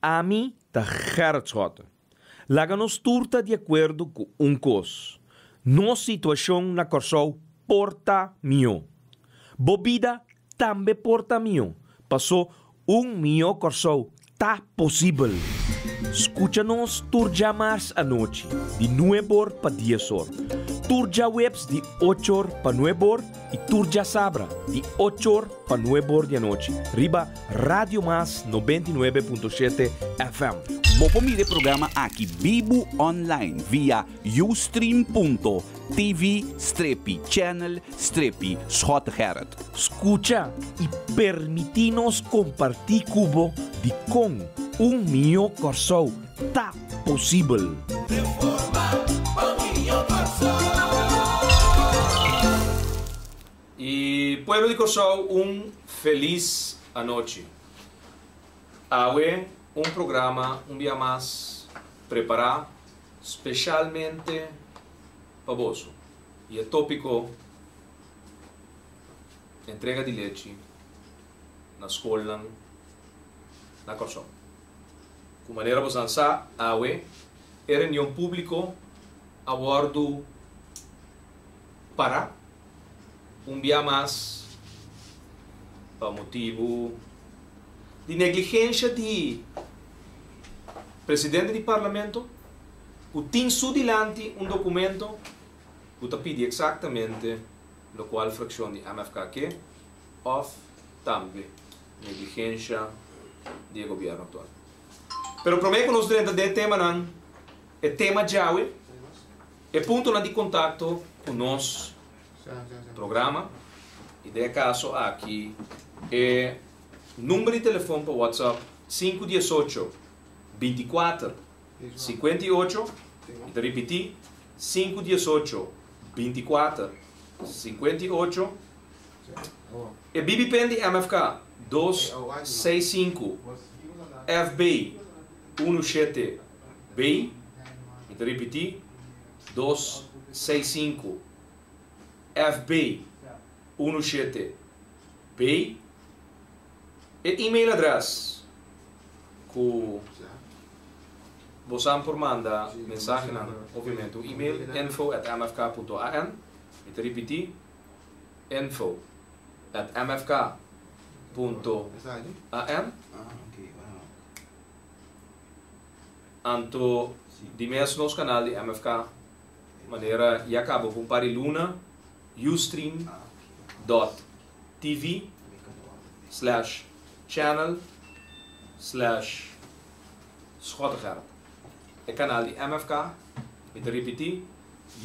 a mim tá Gerrit Schotten. Laga nos turta de acordo com coisa. Nossa situação na Corsou porta mio. Bobida também porta mio. Passou mio Corsou tá possível. Escucha-nos turja mais à noite, de 9 para 10 horas. Turja webs de 8 horas para 9 horas e turja sabra de 8 horas para 9 horas da noite. Riba Radio Mas 99.7 FM. Mopo mire programa aqui Bibo online via ustream.tv/channel/Schottengerrit. Escucha e permite-nos compartilhar cubo de com mio Corsou tá possível. E pueblo de Corsou, feliz noite. Awe programa dia mais preparado especialmente para você. E o tópico entrega de leite na escola na Corsou. Com maneira você lançar awe reunião público abordo para dia mais para motivo de negligência de presidente do parlamento, que tem dilante documento que pede exatamente o qual fração de MFK que ou também negligência do governo atual. Pero prometo que nós dentro de tema não é tema jawe é ponto de contato com nosso programa e de caso aqui é número de telefone para WhatsApp 518 24 58 e repetir 518 24 58 e BBPN MFK 265 FB 17 B e repetir 265 FB 17 B e e-mail address que você por manda mensagem, obviamente, o e-mail info@mfk.an e repetir info@mfk.an Anto di mes nos canal de MFK maneira e acaba com pariluna ustream.tv/channel/Schottengerrit. É canal de MFK, e te repetir,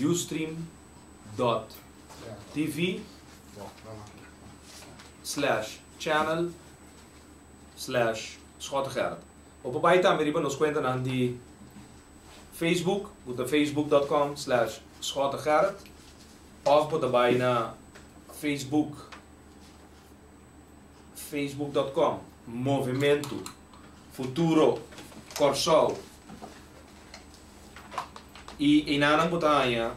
ustream.tv/channel/Schottengerrit. O papai também riba nos conta na de Facebook, o facebook.com/Schottengerrit, ou por daarbij na facebook.com Movimento Futuro Corsou. E em anang botanya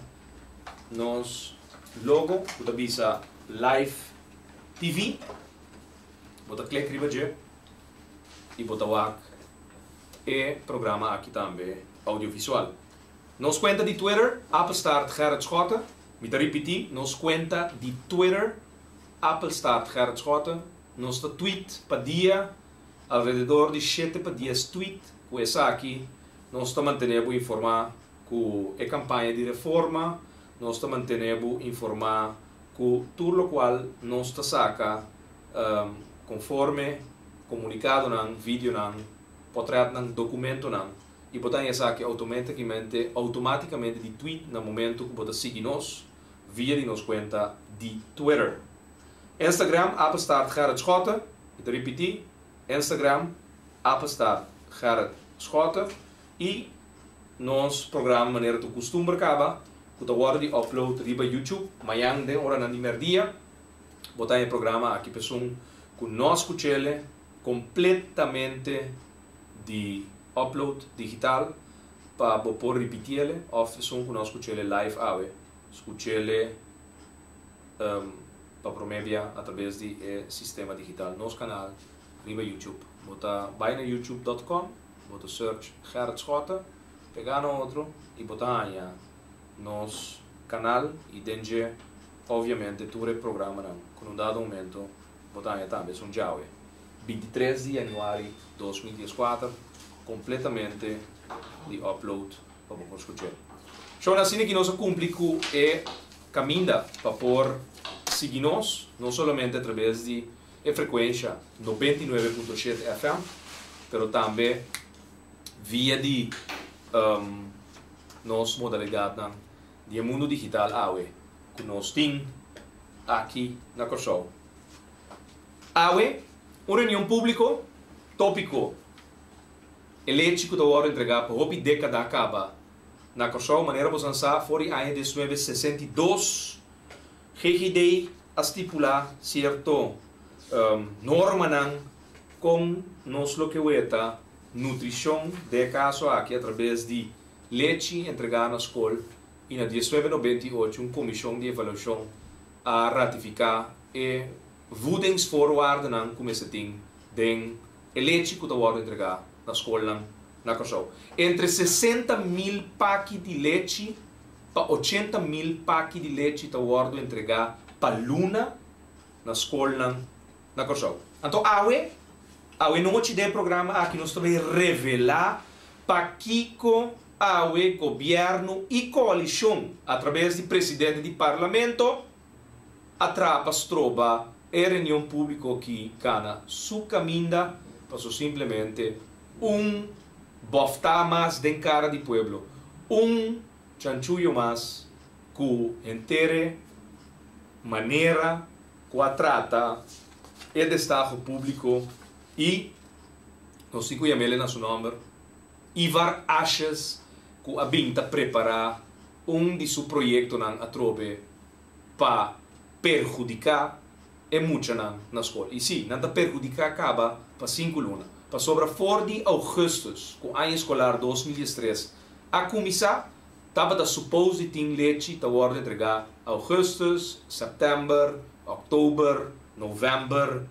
nos logo bota bisa live TV bota click riba je e bota wak e programa aqui também audiovisual. Nos conta de Twitter @Gerrit Schotten. Me te repetir, nos conta de Twitter @Gerrit Schotten. Nos tweet para dia alrededor de 7 para 10 tweet com essa aqui nós mantenemos informar com a campanha de reforma, nós mantenemos informar com tudo o qual nós saca conforme comunicado nan vídeo nan portrait nan documento nan e botar essa aqui automaticamente de tweet no momento que botar seguir nós via de nos conta de Twitter. Instagram @Gerrit Schotten. E te repetir, Instagram @Gerrit Schotten e nos programa maneira tu costume acaba que tu agora de upload riba YouTube amanhã de hora na dia botar em programa aqui pessoa com nós cuchele completamente de upload digital para poder repetir ele ou pessoa com nós cuchele live ave escuchele para promédia através de sistema digital nos canal riba YouTube bota vai na youtube.com bota search Gerrit Schotten, pegar no outro e botar aí nos canal e dentro, obviamente, tu reprograma com um dado momento, botar aí também um Jaue. 23 de januário de 2014, completamente de upload para você escutar. Então, assim que nós cumprimos é caminho para por seguir-nos, não somente através de frequência 99.7 FM, mas também via de nossa modalidade de mundo digital AWE, que nós temos aqui na Corsol. AWE, uma reunião pública, tópico, elétrico da hora entregar para a década acaba na Corsol, maneira que você foi em 1962, GGD a estipular certo norma com nos lo que é nutrição de caso aqui através de leite entregada na escola e na 1998 uma comissão de avaliação a ratificar e vudens forward como se tem den leite que está entregada na escola na Corsol. Entre 60.000 paquetes de leite para 80.000 paquetes de leite está entregado para Luna na escola na Corsol. Então, AWE não tem programa aqui nós também revelar para que AWE, governo e coalição, através do presidente do parlamento, atrapas troba a reunião pública que cana su caminho para simplesmente boftar mais de cara do pueblo, chanchullo mais que inteira maneira que trata o Estado público e não sei como ele na seu nome Ivar Ashes que a binta preparar de seu projeto a trobe para perjudicar e muito na escola. E sim, não perjudicar acaba para 5 lunas. Para sobre 4 de agosto, com o ano escolar 2013, a comissão estava da suposto ter leite da ordem entregar agosto, setembro, outubro, novembro,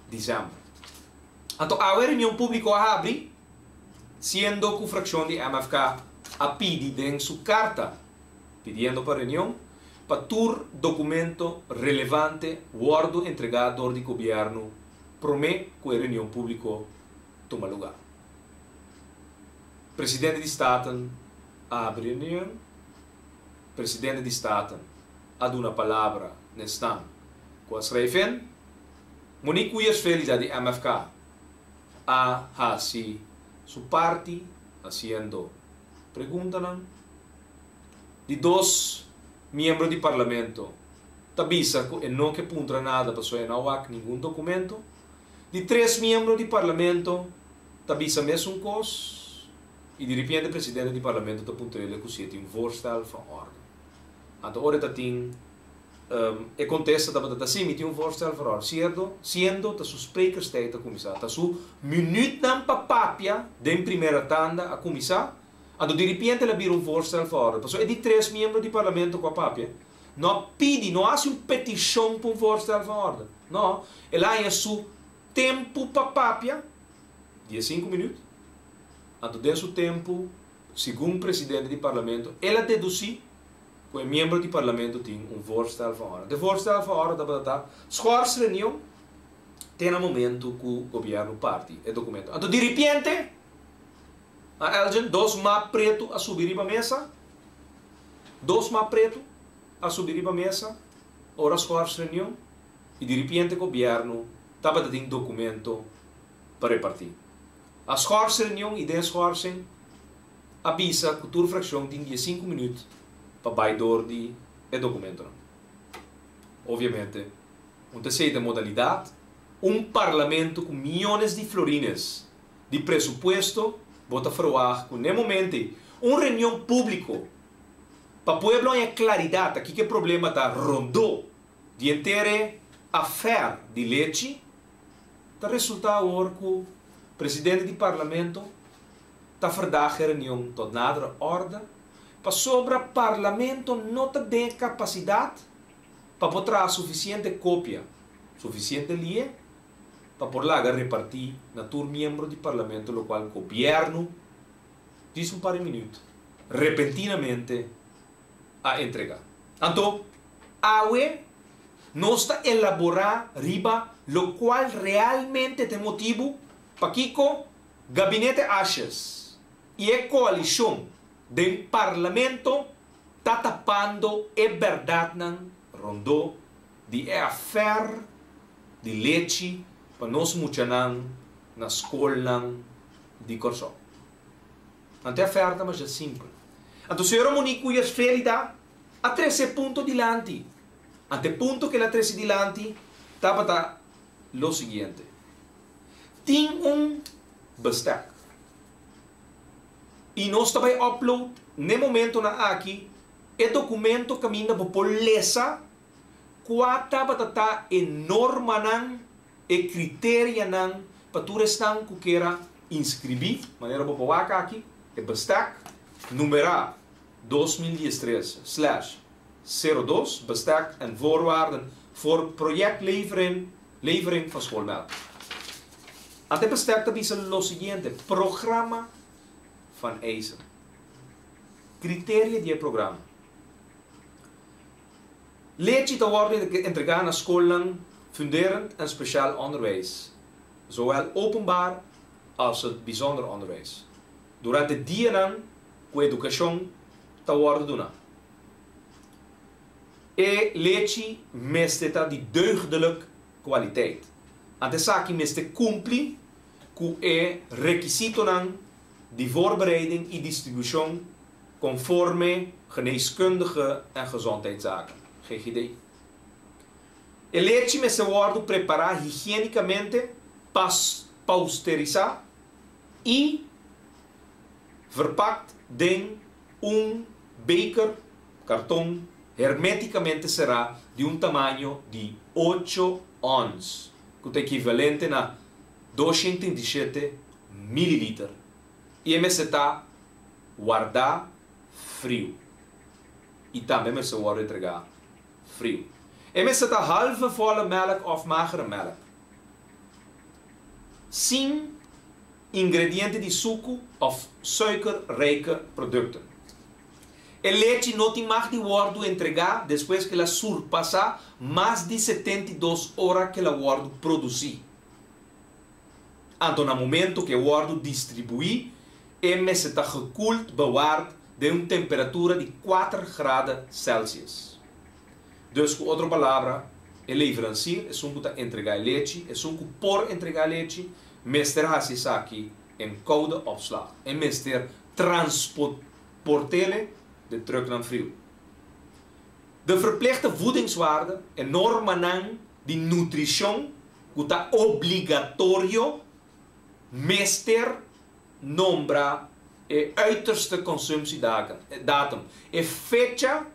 dezembro. Então, a reunião pública abre, sendo que a fração de MFK a pedir em sua carta, pedindo para a reunião, para ter documento relevante, guardo entregado do governo, promete que a reunião pública toma lugar. Presidente de Estado abre a reunião, Presidente de Estado a dar uma palavra nesta com as refém, Monique Uyas Félix de MFK a fazer sua parte, fazendo perguntas de 2 membros do parlamento, tabisa que não que puntra nada para sua não há nenhum documento, de 3 membros do parlamento, tabisa mesmo coisa, e de repente o presidente do parlamento está puntra ele que se tem voorstel van orde. Então, ora tem e contesta dat sim, tem voorstel van orde, sendo que su spreker staat a comissar, dat su minuut dan papapia, den primeira tanda a comissar, então de repente ele vira voorstel van orde. Então, é de 3 membros do parlamento com a papia, não pede, não há petição para voorstel van orde. Não, ele há su tempo papapia, de 5 minutos. Então, desse tempo, segundo o presidente do parlamento, ele deduzir que o membro do parlamento tem voorstel van orde. De voorstel van orde dat schorse reunião tem no momento que o governo parte o documento. Então, de repente, a Elgin, 2 mapas preto a subir para a mesa, 2 mapas preto a subir para a mesa, ora schorse reunião, e de repente o governo estava a ter documento para repartir. A schorse reunião e de schorse avisa que toda fração tem 5 minutos para baidor de documento. Obviamente, uma terceira modalidade, parlamento com milhões de florines de presupuesto, bota froar com no momento reunião pública para o povo ter claridade aqui que o problema está rondou de inteira affair de leite, está resultado agora que o presidente do parlamento está a reunião toda nada ordem para sobre o parlamento não tem capacidade para botar suficiente cópia, suficiente linha, para por lá repartir na tur miembro do parlamento local governo diz par de minutos repentinamente a entregar. Então, awe não está elaborar riba lo qual realmente tem motivo para que o gabinete Ashes e a coalição do parlamento está tapando a verdade não rondou de affair de leite para nós muchanan na escola de corso. Ante a oferta mas é simples. Então, se eu Monico e as felida a 13 pontos dilante. Ante ponto que la 13 dilante estava lo seguinte. Tem bestek. E nós também upload no momento na aqui o documento caminha por lesa quata batata enorme nan e criteria nan para tu restan que queira inscrever maneira por aqui e bestek numera 2013/02 bestek en voorwaarden voor projectlevering van schoolmelk. Até bestek te bieden lo siguiente, programa van eisen. Criteria die programa. Leertje te worden entregado naar scholen, funderend en speciaal onderwijs. Zowel openbaar als het bijzonder onderwijs. Durante die lang, com educação te worden doen. E leertje mesteta die deugdelijke kwaliteit. Ante saki meste cumpli com e requisito nan die voorbereiding en distributie conforme geneeskundige en gezondheidszaken. GGD. E leite me se worden preparar higienicamente, pasteurizar e verpakt em beker, cartão, hermeticamente será de tamanho de 8 ons, que é equivalente a 237 ml. E me se está guardar frio. E também me se pode entregar frio. E me se está halve volle melk of magere melk. Sem ingrediënten de suiker of suikerrijke producten. E leite não tem mais de worden entregar depois que ela surpassa mais de 72 horas que ela worden produzir. Então, no momento que o worden distribui, me se está gekoeld bewaard de temperatura de 4 graden Celsius. Dus, com outra palavra, o leverancier é um que entregar leite, é um que por entregar leite, meester aqui em koude opslag. E meester transporteren de terug naar frio. De verplichte voedingswaarde é normen de nutrição que está obligatorio meester nombra e uiterste consumptiedatum e fecha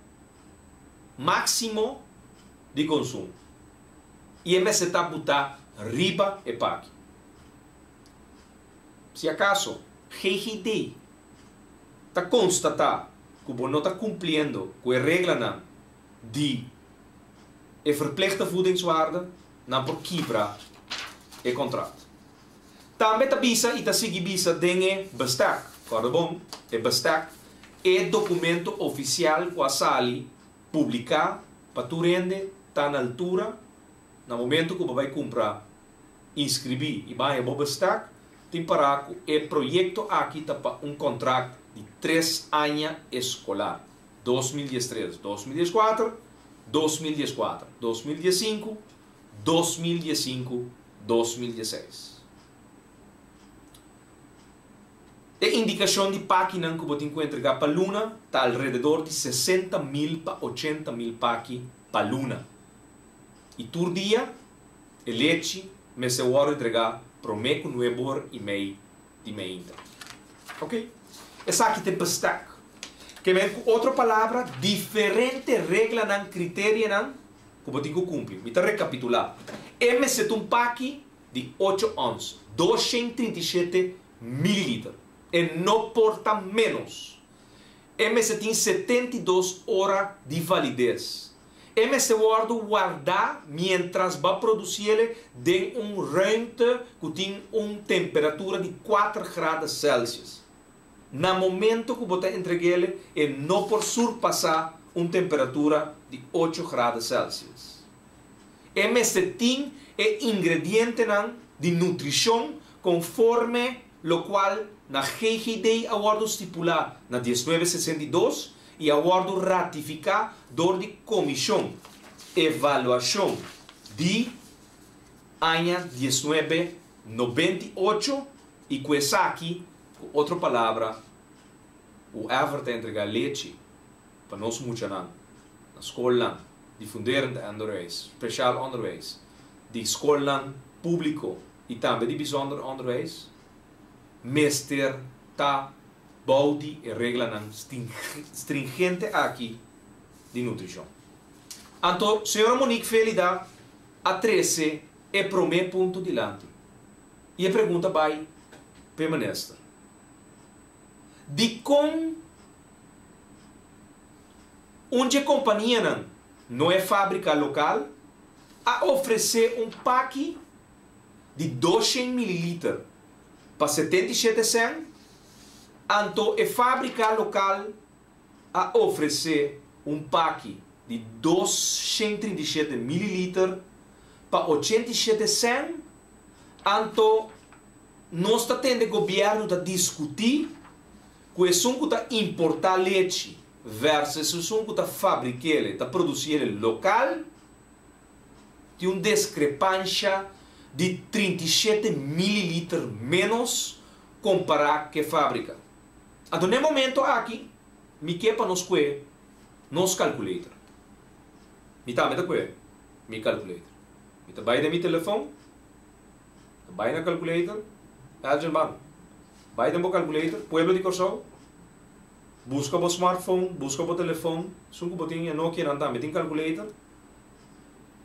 máximo de consumo. E se está botar riba e pague. Se acaso GGD está constatar que você não está cumprindo com a regra de verplichte voedingswaarde, não por quebrar o contrato. Também está bisa e está seguindo bisa dengue bestek. Claro bom, é bestek é documento oficial que a sali publicar para tu rende está na altura no momento que você vai comprar, inscrever e vai a bestek tem para que o projeto aqui está para contrato de 3 anos escolar 2013, 2014, 2014, 2015, 2015, 2016. A indicação de página que você encontra para a luna está alrededor de 60.000 para 80.000 páginas para a luna. E por dia, o leite me se pode entregar para o meu nuevo e-mail de minha inter. Ok? Essa aqui tem bestek. Que vem com outra palavra, diferente regra nan critério nan que você tem que cumprir. Me está recapitular. Me se tem um paque de 8 ons, 237 ml. E não porta menos. MS tem 72 horas de validez. Este guardo guardar mientras va a producir de ruimte que tem temperatura de 4 graus Celsius. No momento que você entrega ele, não por surpassar temperatura de 8 graus Celsius. Este tem ingrediente de nutrição conforme lo qual na GGD aguardo estipular na 1962 e aguardo ratificar door de comissão evaluação de ano 1998 e com essa aqui, outra palavra, o Everton entregar leite para nós muito na escola, difundirend onderwijs, speciaal onderwijs, de scholen público e também de bijzonder onderwijs, meester ta bouwdi e regla stringente aqui de nutrição. Então, senhora Monique Felida, a 13 é o primeiro ponto de lante. E a pergunta vai permanecer. De com onde a companhia não é fábrica local, a oferecer pack de 200 ml para 77 cents, então é fábrica local a oferecer pack de 237 ml para 87 cents, então nós está tendo o governo a discutir que é que está importar leite versus o que está fabricar, está produzir local, tem uma discrepância de 37 ml menos comparado com a fábrica. Então, no momento aqui, me quepa nos que nos calculator. Me tá meta que me calculator. Me tá vai de meu telefone, vai na calculator, alguém vai de meu calculator, pueblo de Corsol, busca o smartphone, busca o telefone, se você tem Nokia não tá, tem calculator,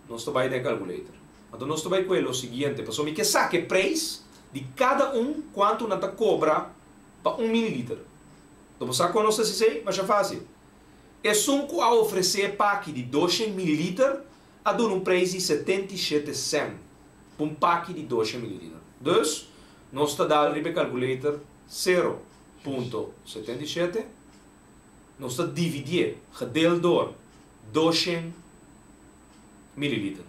nós tá vai de calculator. Então nós vai com o seguinte, pessoal, me que saque preço de cada quanto nós cobra para 1 ml. Então você conhece se sei, mas é fácil. É que a oferecer pack de 200 ml a dar preço de 77 cents para pack de 200 ml. Então, nós está dando o calculator 0.77, nós está dividir, gedeeld door 200 ml.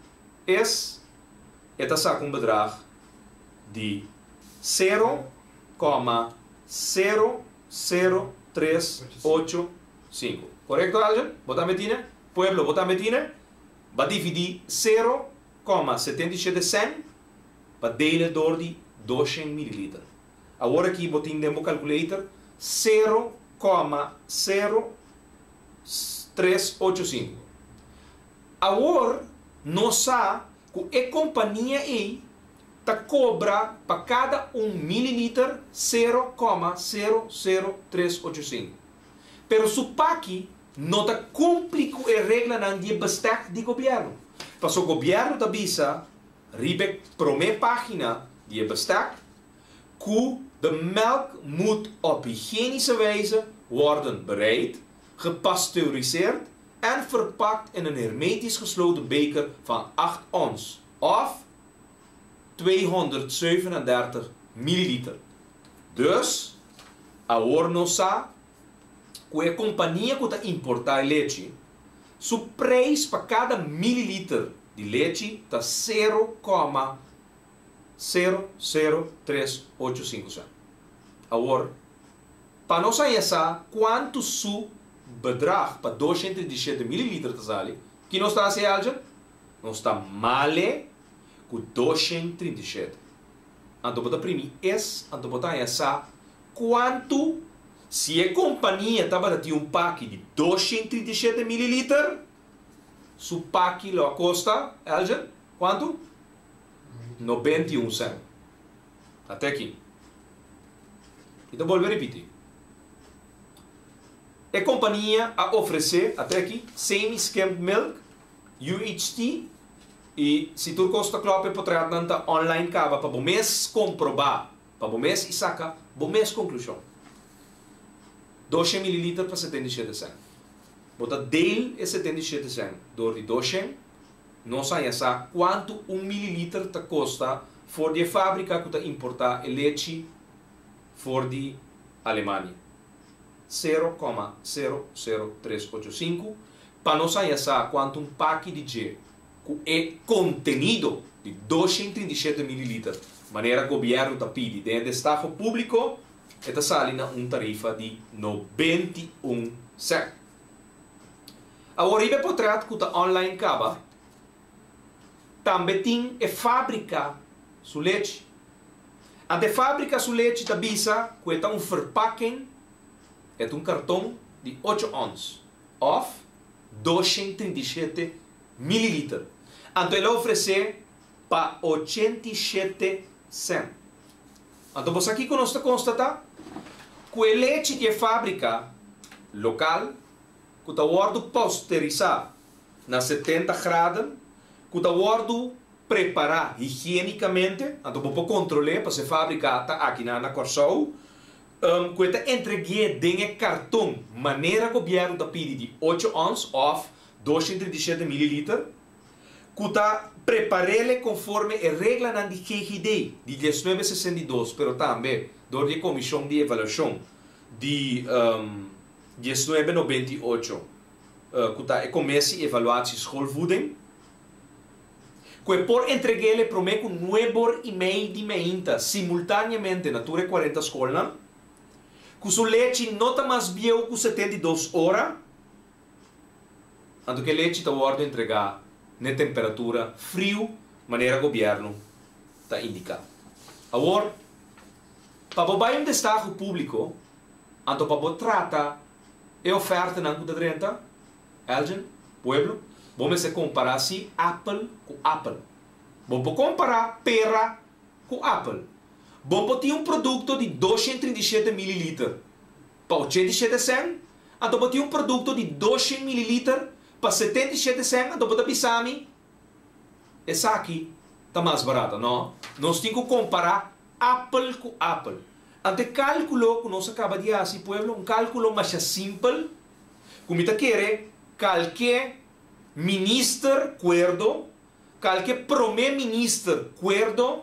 Esse saca bedrag de 0,00385. Correto, alguém? Bota metina? Pueblo, bota metina? Vai dividir 0,77 cents para dele door de 200 ml. Agora aqui botin demo calculator 0,0385. Agora nós sabemos que a companhia aí está cobra para cada 1 ml 0,00385. Pero su pack não está cumpre com a regra de bestek do governo. Para o governo está avisa, ribe primeira página de bestek, que de melk moet op hygiënische wijze worden bereid, gepasteuriseerd en verpakt in een hermetisch gesloten beker van 8 ons of 237 ml. Dus, a Ornosa, que é a companhia que está importar leite, o preço para cada mililitro de leite está 0,00385 cents. Agora, para nós saber quanto su bedrag para 237 ml está que nós está a ser nós está male com 237. Então, para imprimir esse, então para essa quanto se a companhia estava a ter pack de 237 ml, su pack lo custa, quanto? 91 cents. Até aqui. Então, vou repetir. A companhia a oferecer, até aqui, semi-skimmed milk, UHT, e se tu custa kloppen på trädnanta online kava para o mês comprovar, para o mês saca, o mês conclusão. 200 ml para 77 cents. Bota deel é 77 cent. Door die doshen, não sai essa quanto 1 mililiter te custa voor die fábrica que te importar leite voor die Alemanha. 0,00385 para não sair essa quanto pack de G que é contenido de 237 ml. Maneira que o governo está pedindo dentro do Estado público, está saindo uma tarifa de 91 cent. Agora, o portrait que está online acaba, também tem a fábrica de leite. A fábrica de leite da Bisa, que é um verpakking, é um cartão de 8 ons, of 237 ml. Então ele oferece para 87 cent. Então você aqui conosco constata que o leite de fábrica local, que está sendo pasteurizado na 70 graus, que está sendo preparado higienicamente, então você pode controlar para ser fabricada aqui na Corsou, que está entregue dentro do cartão, maneira que o governo está pedindo de 8 ons, of 237 ml, que está preparado conforme a regra da GGD de 1962, mas também da Comissão de Avaliação de 1998, que está começa a evaluar a schoolvoeding, que por entregar para mim com 9,5 de meinta simultaneamente na 40 escolas, que o leite não está mais bio que 72 horas, então que o leite está sendo entregado na temperatura frio, maneira que o governo está indicando. Agora, para o bairro de Estado público, então para tratar a oferta na Cuta 30, Elgin, Pueblo, vamos comparar assim Apple com Apple. Vamos comparar pera com Apple. Vamos ter um produto de 237 ml para 87 cent, então vamos ter um produto de 200 ml para 77 cent, então vamos ter essa aqui está mais barata, não? Nós temos que comparar Apple com Apple. Ante cálculo que nós acaba de fazer, pueblo, um cálculo mais simples, como está querer, qualquer ministro cuerdo, qualquer primeiro-ministro cuerdo,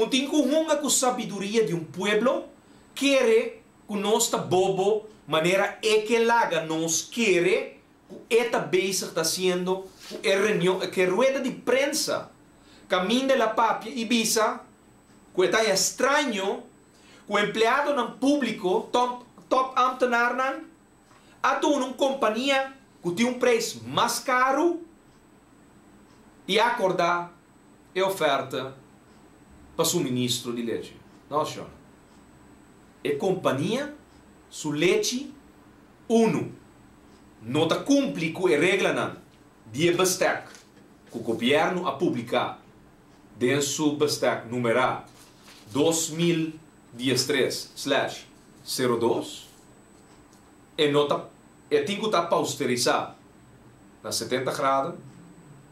tem que hunga com sabedoria de um pueblo, quer que nós está bobo, maneira é que laga nós quer, que está basic está sendo, que é reunião, que é rueda de prensa, caminho de la papia e bisa, que está estranho, que o empleado no público, top ambtenaar, atua uma companhia que tem um preço mais caro e acordar a oferta para suministro de leite. Não, senhor. É companhia su leite não está cumpre com a regra de bestek que o governo a publicar dentro do bestek numeral 2013/02 e nota é tem que estar pasteurizado na 70 graus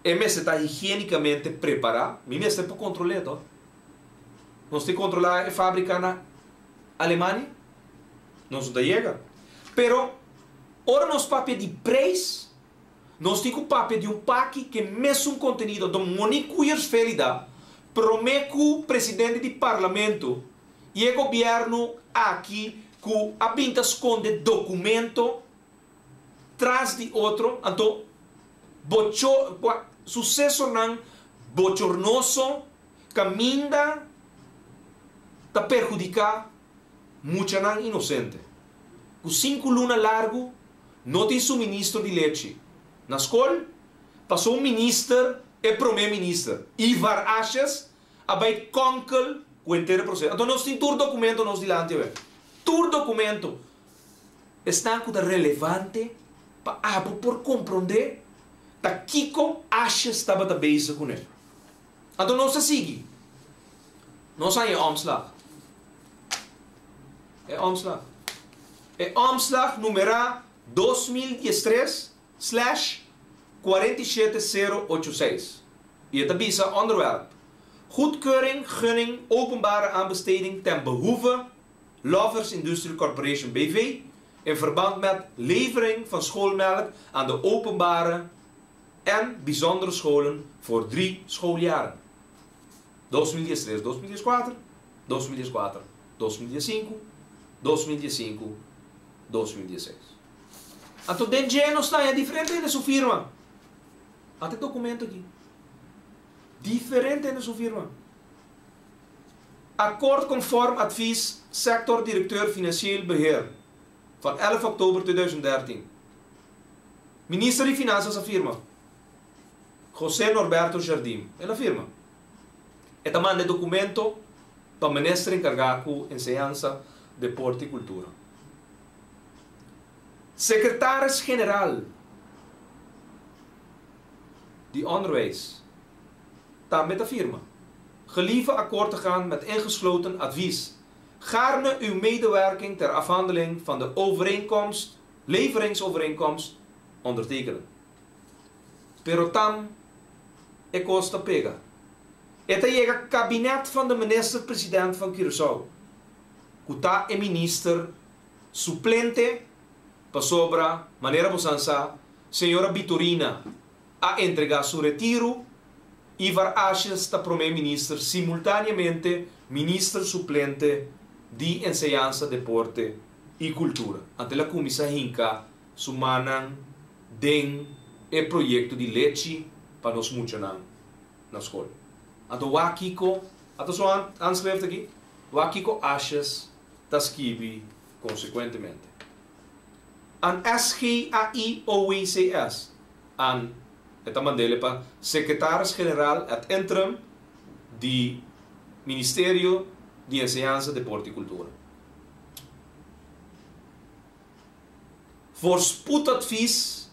e mesmo está higienicamente preparado mesmo está para controlar todo nós temos que controlar a fábrica na Alemanha nós não chega pero ora nós papel de preço nós temos o papel de um pack que mesmo conteúdo do Monique Felida promete o presidente do parlamento e o governo aqui que a pinta esconde documento traz de outro, então sucesso não bochornoso caminha para perjudicar muita não inocente. Com 5 lunas largo não tem suministro de leite. Na escola passou ministro e primeiro-ministro Ivar Ashes abai conkel o inteiro processo. Então nós temos todo documento nós dilante todo documento está relevante para por compreender da Kiko Ashes estava da base com ele. Então nós segue. Nós aí omslag. É omslag. É omslag número 2013/47086. E het bisa onderwerp. Goedkeuring, gunning, openbare aanbesteding ten behoeve Lovers Industrial Corporation BV in verband met levering van schoolmelk aan de openbare en bijzondere scholen voor 3 schooljaren. 2003, 2004, 2004, 2005, 2005, 2006. Então, den geno está diferente na sua firma. Até documento aqui. Diferente na sua firma. Akkoord conform advies sector directeur financieel beheer van 11 oktober 2013. Minister de Finanças afirma. José Norberto Jardim. Ele afirma. Esta manda documento para o ministro encarregado de enseñanza, deporte e cultura. Secretaris-generaal die onderwijs met de firma. Gelieve akkoord te gaan met ingesloten advies. Gaarne uw medewerking ter afhandeling van de overeenkomst, leveringsovereenkomst ondertekenen. Pero tam e costa pega. Esta llega kabinet van de minister-president van Curaçao. Kuta e minister suplente para sobra maneira bosança senhora Vitorina a entregar seu retiro e var Ashes está primeiro-ministro simultaneamente ministro suplente de enseñanza, deporte e cultura. Ante a comissão hinca sumanan den e projeto de leite para nós funcionar na escola. Então wakiko, ato só anscreve aqui, wakiko Ashes está escrito consequentemente. An SGAI-OECS, an esta mandele para secretaris-generaal ad interim do Ministério de Enseñanza, Deporte e Cultura. Voor spoedadvies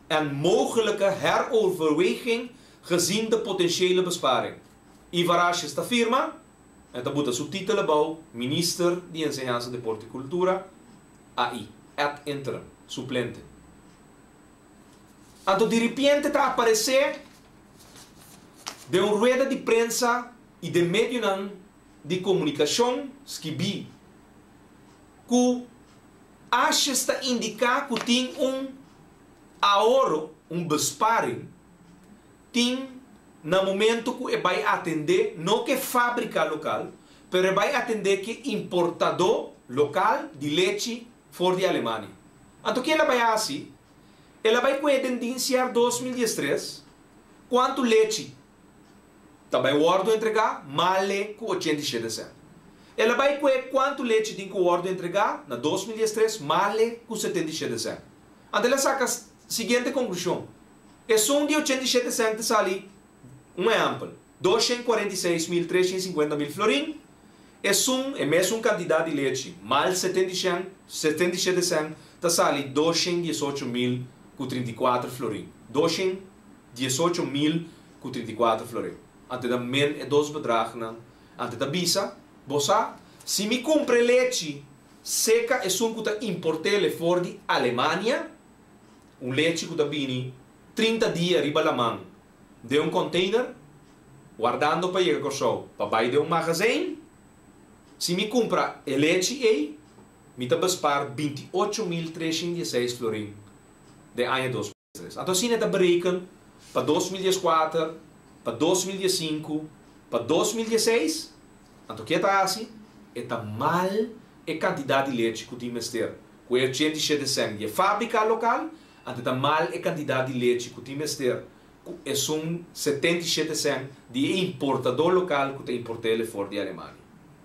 en mogelijke heroverweging gezien de potentiële besparing. Ivarage esta firma, en dat moet de subtitel bouw, Minister de Enseñanza, Deporte e Cultura, AI. Ad interim, suplente. Então, de repente, está aparecer de uma rueda de prensa e de meio de comunicação que acha está indicar que tem ahorro, besparing, tem no momento que vai atender, não que fábrica local, mas vai atender que importador local de leite for de Alemanha. Então, o que ela vai fazer? Ela vai evidenciar 2013 quanto leite também o ordem entregar, male com 87 centavos. Ela vai ver quanto leite tem que o ordem entregar na 2013, male com 77 centavos. Então, ela saca a seguinte conclusão. É só de 87 centavos ali, um exemplo, 246.350 florim, é mesmo quantidade de leite, mal 77 centavos, está ali 218.034 florim. 218.034 florim. Ante da men é dos bedragen, ante da bisa, bossa, se me compre leite seca é que está importele for de Alemanha, leite que está bini 30 dias riba la mão de container, guardando para ir a Curaçao, para baixo de magazine. Se me compra leite aí, me está bespar 28.316 florim de ano 2003. Então, se está berekend para 2004, para 2005, para 2006, então, o que está assim? Está mal a quantidade de leite que o time ter. Com 87% de fábrica local, então está mal a quantidade de leite que o time ter. É 77% de importador local que tem importado fora de Alemanha.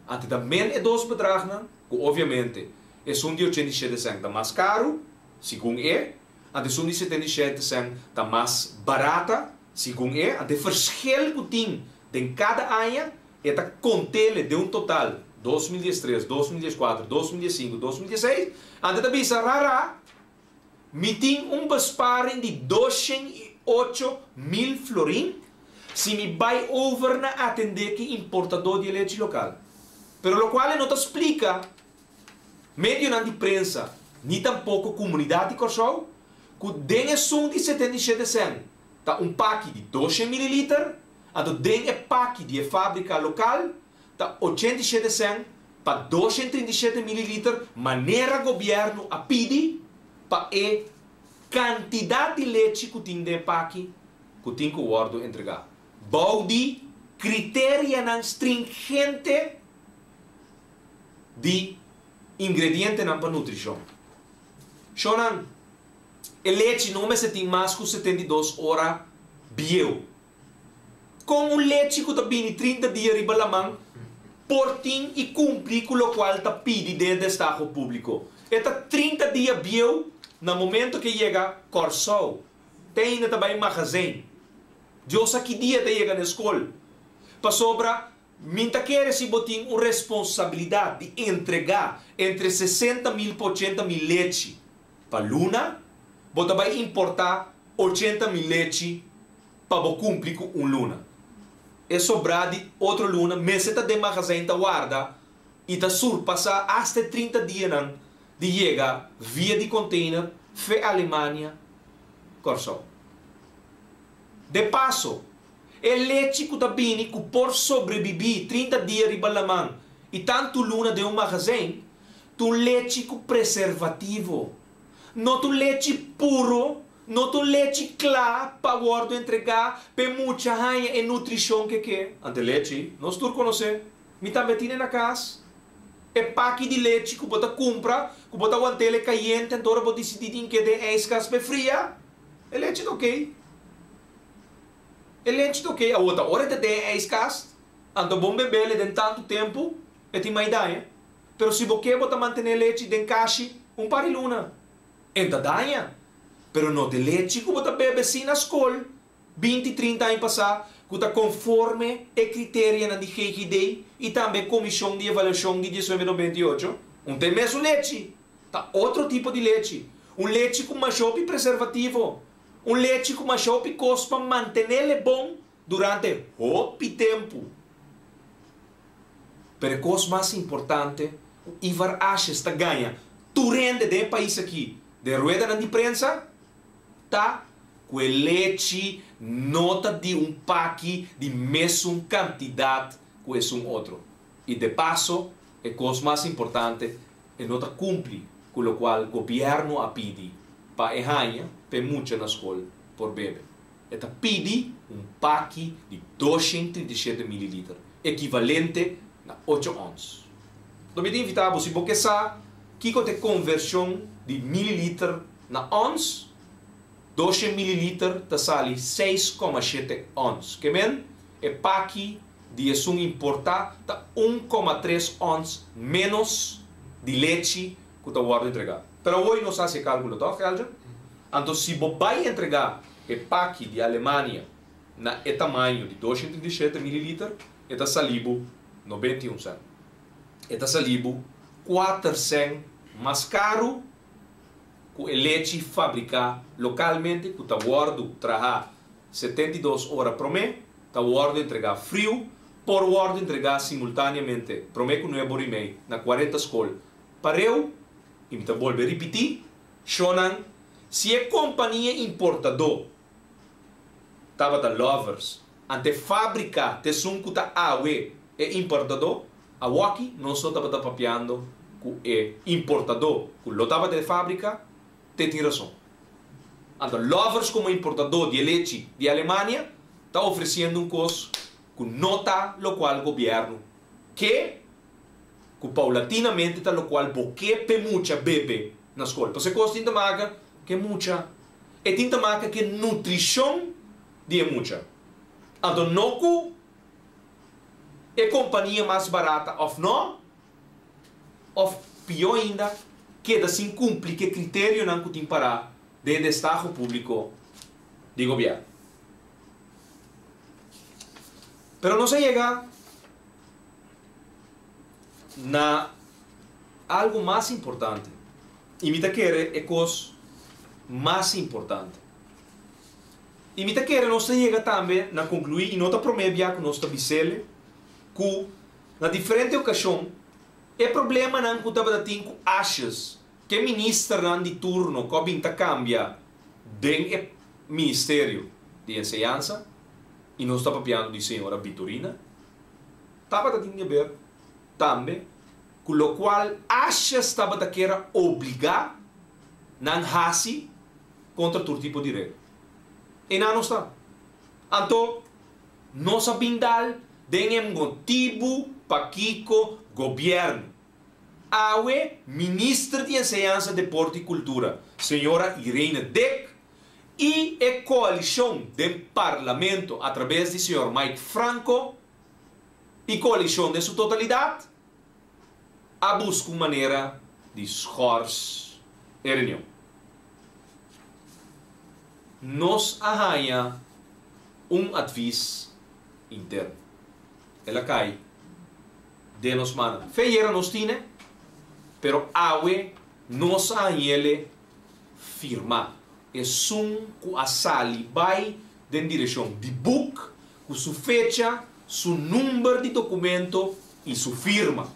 Então, também é dos bedragen, que obviamente é de 87% está mais caro, segundo é, e de 77% está mais barata, segundo é, e o verschil que tem em cada ano é contele de total 2013, 2004, 2005, 2006, ante da bisa rara, me tem besparing de 208.000 florim, se me vai over na atender que importador de leite local. Pero lo qual não te explica, meio de prensa, nem tampouco comunidade de Curaçao, que den som de 77 cent, tá pack de 200 ml, então den pack de fábrica local, tá 87 cent, para 237 mililitros, maneira governo a pedir para a quantidade de leite que tem de paqui, que tem que o guardo entregar. Baudi critério não stringente de ingrediente não para nutrição. Shonan, o leite não se tem mais que 72 horas bio. Com o leite que está vindo 30 dias riba lamang, portim e cumprir com o qual está pedindo dentro do Estado público. Está 30 dias bio, no momento que chega, corsou. Tem também magazine. Deus aqui dia te chega na escola. Para sobra, minta quer se botin uma responsabilidade de entregar entre 60 mil e 80 mil leite para luna, bota vai importar 80 mil leite para cumprir com luna. É sobrar de outra luna, meseta de magazine ta guarda e ta surpassa até 30 dias não de chegar via de container fe Alemanha corso. De passo, o leite que está vindo que por sobreviver 30 dias riba lamang e tanto luna de magazine, tu leite com preservativo, não tu leite puro, não tu leite claro para guardo entregar para muita rainha e nutrição que ante leite, nós tu conhece, me também tem na casa. É paque de leite que você compra, que você aguenta caliente, então você decide que é escasso para fria. É leite ok. É leite ok. A outra hora de é escasso, então bom beber de tanto tempo, é tem mais ideia. Pero se você manter leite de caixa, par de luna, então dá. Pero não de leite que você bebe assim na escola, 20, 30 anos passar, que está conforme o critério da GGD e também a Comissão de Avaliação de 1998. Não tem mesmo leite. Tá outro tipo de leite. Leite com mais preservativo. Leite com mais costa para manter ele bom durante muito tempo. Pero a coisa mais importante, o Ivar Ashe está ganha. Tu rende de país aqui, de rueda na imprensa, tá? Com leite nota de paque de mesma quantidade que outro. E de passo, a coisa mais importante é nota cumpre com o qual o governo a pede para a rainha, para muita na escola, por beber. Eta pede paque de 237 ml, equivalente a 8 onças. Então, me invitava, se você sabe, que é a conversão de mililitro na onça, 12 ml ta sali 6,7 ons. Que men é paque de sum importar ta 1,3 ons menos de leite que ta guarda entregar. Pero hoje não se cálculo, tá, Helder? Então, se você vai entregar o paque de Alemanha na tamanho de 237 ml, é salibo 91 cent. É salibo 4 cent mais caro que o leite fabricado localmente, que está guardo trabalhar 72 horas por mês, está guardo entregar frio, por guardo entregar simultaneamente, por mês que não é por e-mail, na 40 escolas. Para eu, e me vou repetir, Shonan, se a companhia importador, estava da Lovers, ante fábrica, te sum que está AUE, é importador, a Waki não só estava papiando que é importador, que lo estava de fábrica, tem razão. Então, Lovers como importador de leite de Alemanha está oferecendo coisa que nota o qual o governo que paulatinamente está o qual porque muita bebe na escola. Porque coisa tinta marca que muita e tinta marca que nutrição de muita. Então, não é companhia mais barata ou não, ou pior ainda, que assim cumpre que critério não tem para dentro do Estado público de governo. Pero não se chega na algo mais importante. E me quer é coisa mais importante. E me quer não se chega também na concluir e não está promédia que nós está dizendo que na diferente ocasião é problema não que estava tendo achas que ministro de turno que vinha cambia dentro do Ministério de Enseñanza e nós estava piando de senhora Vitorina estava tendo a ver também com o qual acha estava daquela obrigar não hasi contra todo tipo de regra. E não está. Então, nossa bindal tem motivo para Kiko governo. Awe, ministra de Enseñanza, Deporte e Cultura, senhora Irene Deck, e a coalição do parlamento, através do senhor Mike Franco, e coalição de sua totalidade, a buscar maneira de esforço a reunião. Nos arranha adviso interno. Ela cai de nos manda. Feira nos tiene, pero awe nos arranha firma. É que a sali vai em direção de book, com sua fecha, seu número de documento e sua firma.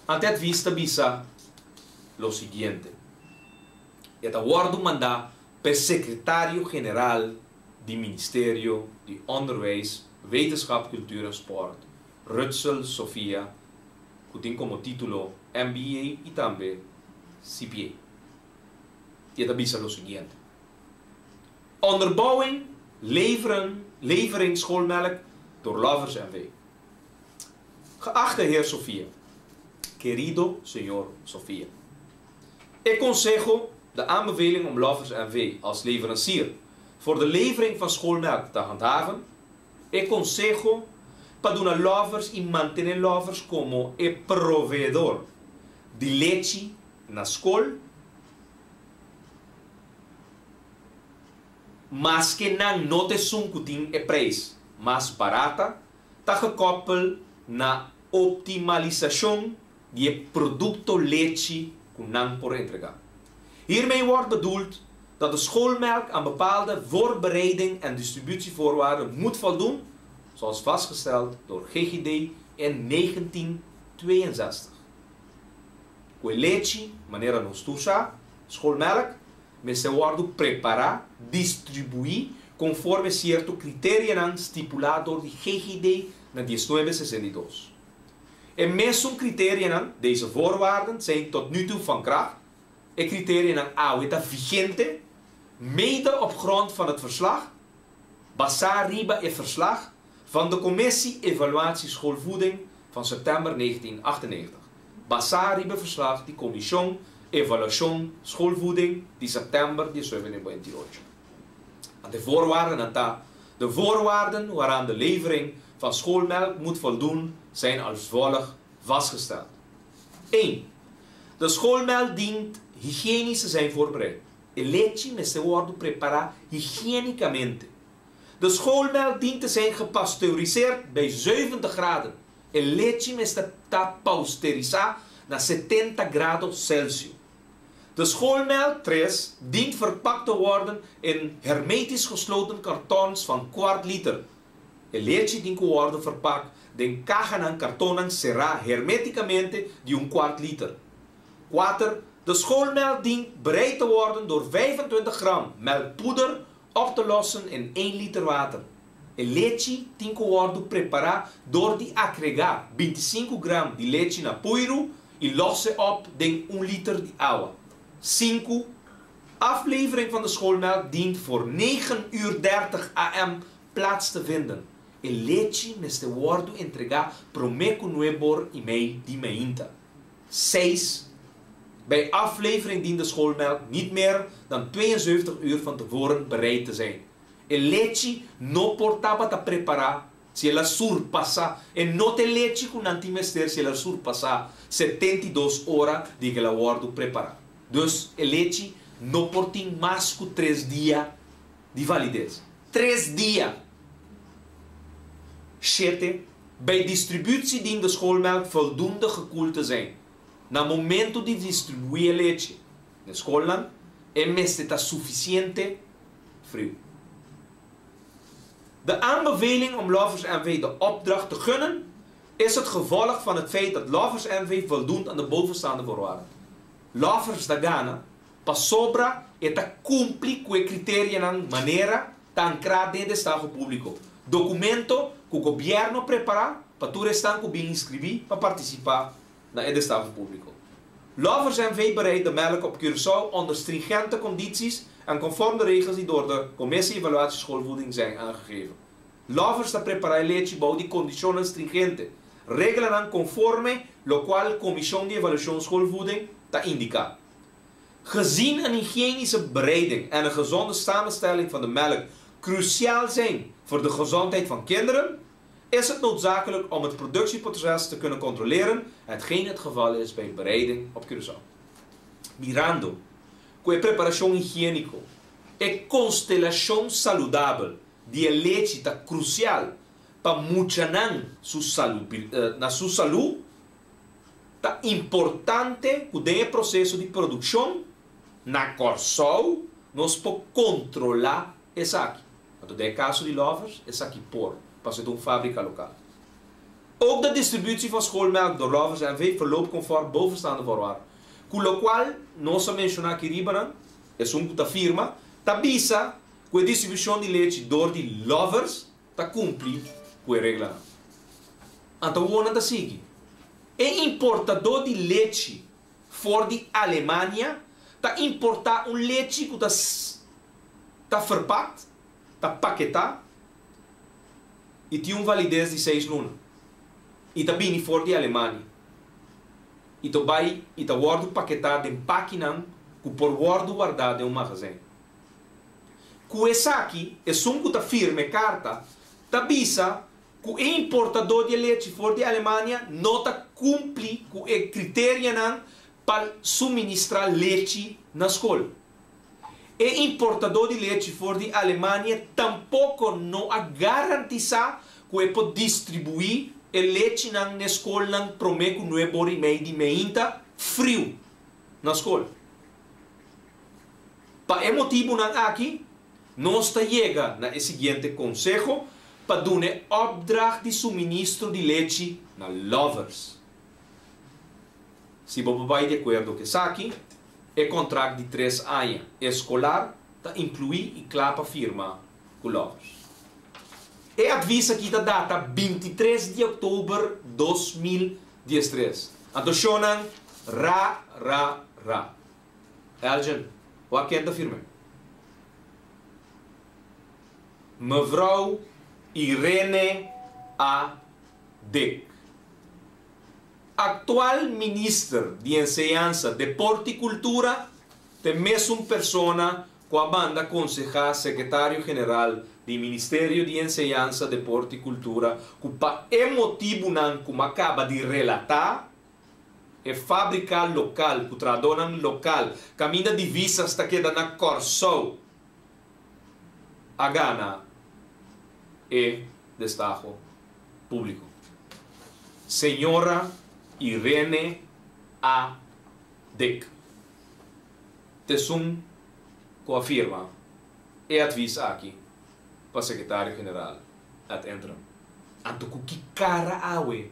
Até vista bisa lo seguinte. Esta ordem manda per secretário-geral do Ministério de Onderwijs, Wetenschap, Cultuur en Sport, Rutzel Sofia, que tem como título MBA e também CPA. E esta bisa lo seguinte. Onderbouwing, levering schoolmelk door Lovers NV. Geachte heer Sofia, querido senhor Sofia, ik consejo de aanbeveling om Lovers NV als leverancier voor de levering van schoolmelk te handhaven. Ik consejo para donar Lovers y mantener Lovers como el proveedor de leche na escola, mas que não te sunkutin e prijs mais barata, está gekoppeld na optimalisação de produto leche que não por entregar. Hiermee wordt bedoeld dat de schoolmelk aan bepaalde voorbereiding en distributievoorwaarden moet voldoen, zoals vastgesteld door GGD in 1962. Com leite, maneira nos tusa, schoolmelk, mas se wordt preparar, distribuir conforme certo critério stipulado door de GGD na 1962. En mesmo critério, deze voorwaarden zijn tot nu toe van kracht. Het criterium AWETA vigente, mede op grond van het verslag, basar riba het verslag van de Commissie Evaluatie Schoolvoeding van september 1998. Basar riba verslag die Commission Evaluatie Schoolvoeding die september 1998. De voorwaarden waaraan de levering van schoolmelk moet voldoen zijn als volgt vastgesteld. 1. De schoolmelk dient higiënisch te zijn voorbereid. El leche moet worden preparado higienicamente. De schoolmelk dient te zijn gepasteuriseerd bij 70 graden. El leche moet estar pasteurizado na 70 grados Celsius. De schoolmelk 3 dient verpakt te worden in hermetisch gesloten kartons van kwart liter. El leche dient te worden verpakt in cajas en cartones será hermeticamente de kwart liter. 4. De schoolmelk dient bereid te worden door 25 gram melkpoeder op te lossen in 1 liter water. El leche dient te worden preparado door die agregar 25 gram de leche na puiru y losse op in 1 liter de agua. 5. Aflevering van de schoolmelk dient voor 9:30 am plaats te vinden. El leche neste worden entregar promeco nuevor email di meinta. 6. Bij aflevering dient de schoolmelk niet meer dan 72 uur van tevoren bereid te zijn. El leche no portaba ta preparar se ela surpassa e no te leche con antimester se ela surpassa 72 horas de que ela wordt preparar. Dus el leche no portin mais que 3 dias de validez. 3 dias. 7. Bij distributie dient de schoolmelk voldoende gekoeld te zijn. Na momento de distribuir leche na escola, el mes está suficiente frio. De aanbeveling om Lovers NV de opdracht te gunnen is het gevolg van het feit dat Lovers NV voldoet aan de bovenstaande voorwaarden. Lovers da Ghana pas sobra eta cumpli com criterio en manera tan ancrada dentro do Estado Público. Documento que o governo prepara para tu restar com bem inscrever para participar na edestavo público. Lovers zijn wij bereid de melk op Curaçao onder stringente condities en conform de regels die door de Commissie Evaluatie Schoolvoeding zijn aangegeven. Lovers está preparar leite bouw die condiciones stringente, regelen conforme lo qual Comissão de Evaluatie Schoolvoeding ta indica. Gezien een hygiënische bereiding en een gezonde samenstelling van de melk cruciaal zijn voor de gezondheid van kinderen, is het noodzakelijk om het productieproces te kunnen controleren, hetgeen het geval is bij bereiding op Curaçao. Mirando que a preparação higiênico e constelação saudável de leite está crucial para muchanan na sua saúde, está importante que o processo de produção na Curaçao nós podemos controlar isso aqui. Então, no caso de lovers, isso aqui para ser uma fábrica local. Ook de distributie van schoolmelk door lovers en wij verloopt conform bovenstaande voorwaarden. Com lo qual, nós mencionar aqui riba, é uma firma, tá bisa que a distribuição de leite door de lovers tá cumprir com a regra. Então, o ano sigue. É importador de leite for de Alemanha, tá importar leite que tá verpakt, tá paquetado e tem uma validez de 6 lunas. E também for de Alemanha. E tu vai e tu guarda paquetado em páquina que por guardado em magazine. Com essa aqui, é que ta firme carta, ta bisa que o importador de leite for de Alemanha não ta cumpre com o critério para suministrar leite na escola. O importador de leite for de Alemanha tampouco não a garantiza que pode distribuir o leite na escola promete que não é bom de meinta frio na escola. Para esse motivo aqui, nós chega na seguinte conselho para dar opdracht de suministro de leite na lovers. Se você vai de acordo com isso aqui, é contrato de 3 anos escolar está incluir e clapa firma com lovers. E avisa aqui da data 23 de outubro de 2013. Então, shonan ra. Elgen, wat kent de firma? Mevrouw Irene A. Dick, actual ministro de Enseñanza, Deporte e Cultura, tem mesmo persona com a banda concejal secretário-geral do Ministério de Enseñanza, Deporte e Cultura, que para o motivo como acaba de relatar, é fábrica local, que tradona local, caminha de visas está queda na Curaçao, a gana é destaco público. Senhora Irene A. Dick, Tesum confirma e avisa aqui para o secretário-geral at entram. Anto que cara awe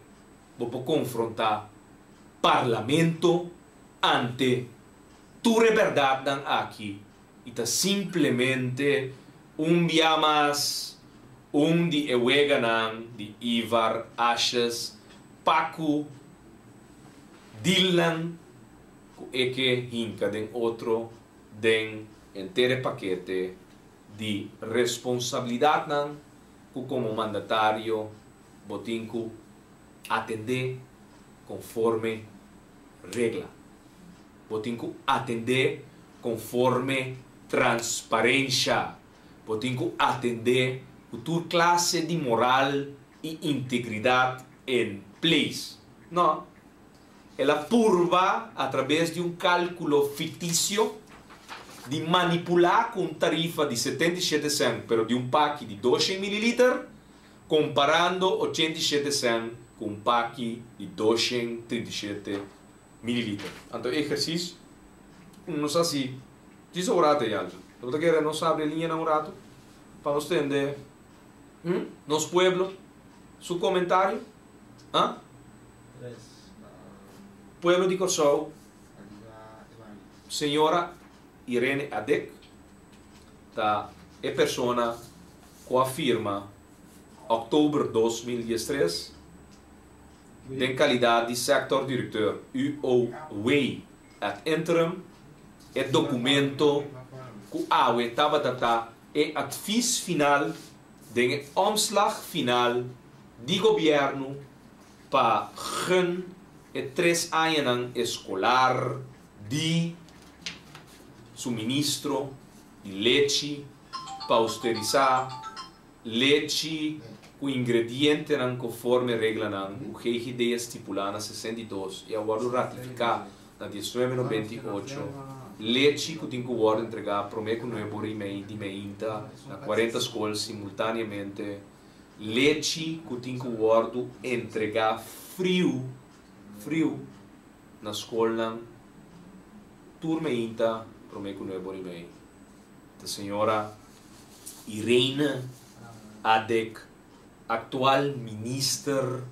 vou confrontar parlamento ante tu verdade aqui e tá simplesmente dia mais de eweganan de Ivar Ashes Paco Dylan que hinca den outro den inteiro paquete de responsabilidade que como mandatário botinco atender conforme regla, botinco atender conforme transparência, botinco atender com classe de moral e integridade em place. Não, ela purva através de cálculo fictício de manipular com tarifa de 77 cents, pero de pack de 200 ml, comparando 87 cents com pack de 237 ml. Então, exercício, não sei se diz o rato aí, Aldo. Você quer não sabe a linha no rato? Para nós entender, nosso pueblo, seu comentário, pueblo de Curaçao, senhora Irene A. Dick, é persona que afirma outubro de 2013 de qualidade de sector diretor, UOW, het interim, het documento, que a estava data, é advies final, de omslag final, de governo, para gun, het 3 anos escolar, de suministro, de leite, para austerizar, leite, o ingrediente não conforme regra não, o GGD estipulado na 62 e agora ratificar na 1998, leite que tem que ser entregar para o novo e-mail de meinta na 40 escolas simultaneamente, leite que tem que ser entregar frio na escola turma inta para o novo e-mail. A senhora Irene Adek, atual ministra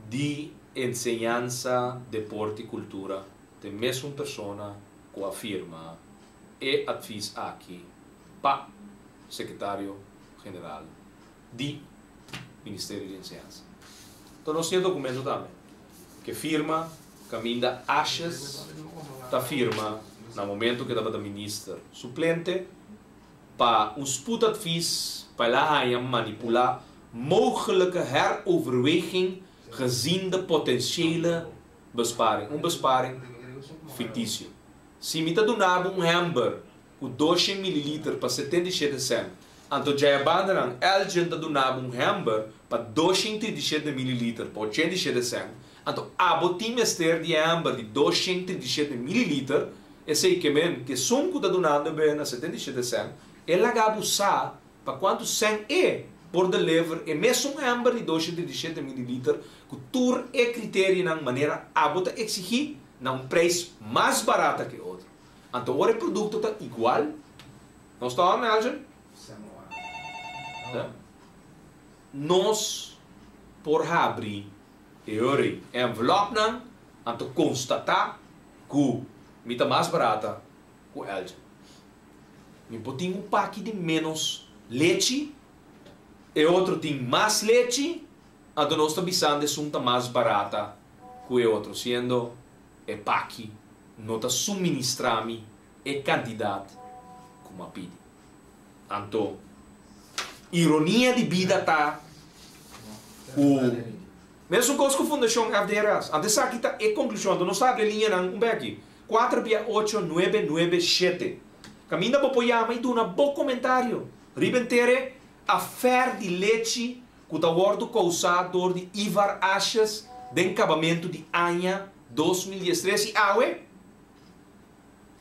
de Enseñanza, Deporte e Cultura, de mesma pessoa que afirma e advis aqui para o secretário-geral do Ministério de Enseñanza. Então, nós temos documento também, que firma Caminda Ashes, da firma, no momento que estava da ministra suplente, para um spoed advies, para lá manipular mogelijke heroverweging gezien de potentiële besparing. Besparing fictício. Se me donava hamburger com 200 ml para 77 cent, então já abandonan alguém donava hamburger para 237 ml para 87 cent, então a botim ester de hamburger de 237 ml, e sei que som que donava bem a 77 cent, ela acaba usar para quanto cent é por deliver e mesmo hamburger de 237 ml, que tur é critério na maneira a bota exigir na preço mais barato que outro. Então o produto está igual. Não está a alguém? Nós por abrir e envelope não, então constatar que me está mais barata que alguém. Me botem um pack de menos leite e outro tem mais leite, então nós estamos pensando que está mais barata que o outro, sendo e pack não está suministrando e quantidade como a pede. Então, ironia de vida está o mesmo coisa que a Fundação FDRS. Antes aqui está a conclusão, então nós abre a linha não aqui 48997. Caminha para apoiar, mas tu um bom comentário. Ribentere a fer de leite que está sendo causado de Ivar Ashes de encabamento de Anha 2013 e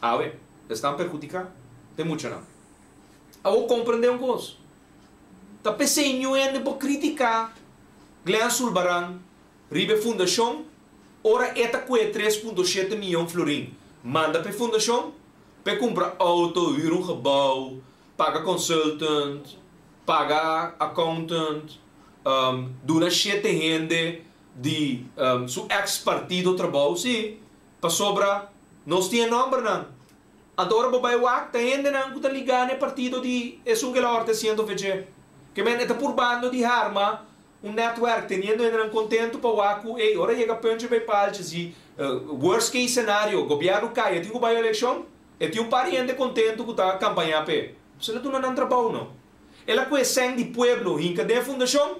awe estão perjudicando tem muito não eu vou compreender um coisa tá pequeno ainda para criticar Glenn Sulbaran Ribe Fundação ora eta que 3,7 milhões florim manda para Fundação para comprar auto ir gebouw paga consultant paga accountant dura 7 gente de su ex-partido trabalho, sim, para sobra, nós tínhamos nome, não. Agora, o Baiwak tem ainda não que está ligado no partido de isso que ela está sendo feito. Que men está por bando de arma, network, tendo ainda não contento para o Waku, e agora chega a punch para palche, se worst case scenario, o governo cai, tem que vai eleção, e tem pariente contento que está a campanha para. Você não tem trabalho, não. Ela com sangue de pueblo, em cada fundação,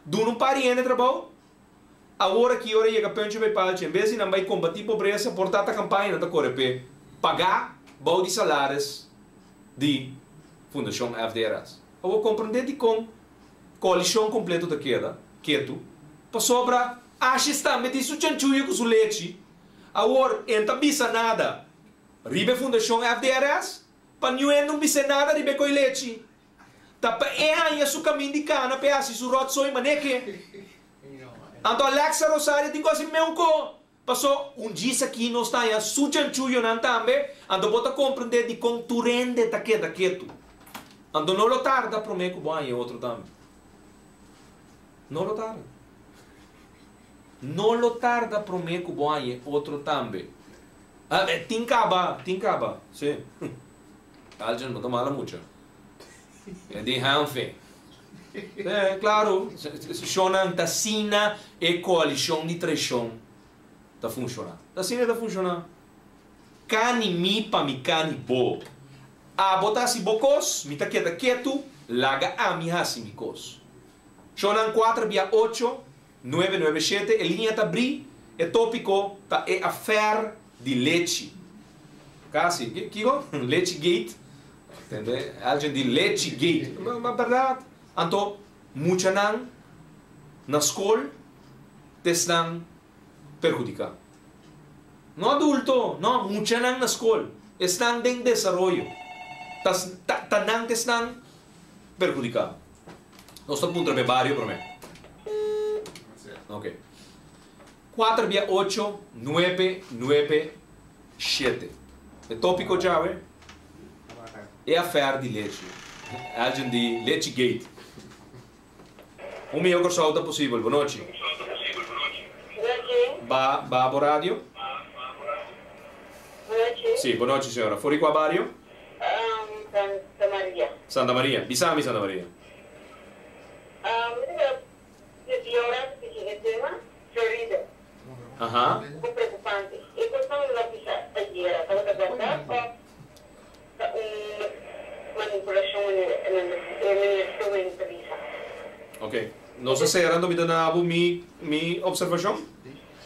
do pariente trabalho. Agora que hora chega a penche para palche, em vez de não vai combater pobreza, portar a campanha da Corepe, pagar bom de salários de Fundação FDRS. Eu vou compreender de com coalição completa da queda, quieto, para sobra, acha está metido su chanchuyo com su leite, agora não bisa nada, ribe Fundação FDRS, para não bisa nada ribe com leite, tapa aí su caminho de cana, pedaço su rot soi maneque. Então Alexa Rosário tem coisa meu co. Passou dia aqui não está aí sujan chuyo não também. Então bota compreender de com tu rende tá quieto. Então não lo tarda para mim que bom outro também. Não lo tarda. Não lo tarda para mim que bom outro também. Tincaba. Sim. Alguém não toma muito. É de hanfe. claro, funcionam da Sina e coalição de traição. Tá funcionando. Da Sina tá funcionando. Cani mi pa mi cani bo. A botar si bocos, mi ta quieta quieto, laga a mi hasi mi cos. Funcionam 4 via 8 997, e linha tá bri, e tópico tá e affair de leite. Casi, que leite gate. Entende? Alguém de leite gate. Mas verdade. Então, muita não na escola te estão perjudicando. Não adulto, não, muita não na escola estão em desenvolvimento. Não te estão perjudicando. Nosso ponto é barrio para mim. Ok. 4 via 8 997. O tópico já é a affair de leite. Alguém de leite gate. Melhor coisa possível. Boa noite. Ba a rádio? Boa noite. Sim, boa noite, senhora. Fora qual barrio? Santa Maria. Santa Maria. Bisami Santa Maria. Florida. Aham. Um pouco preocupante. E questão da pista ayer, estava trabalhando com manipulação na entrevista. Ok. Nós serando me danabo mi observação?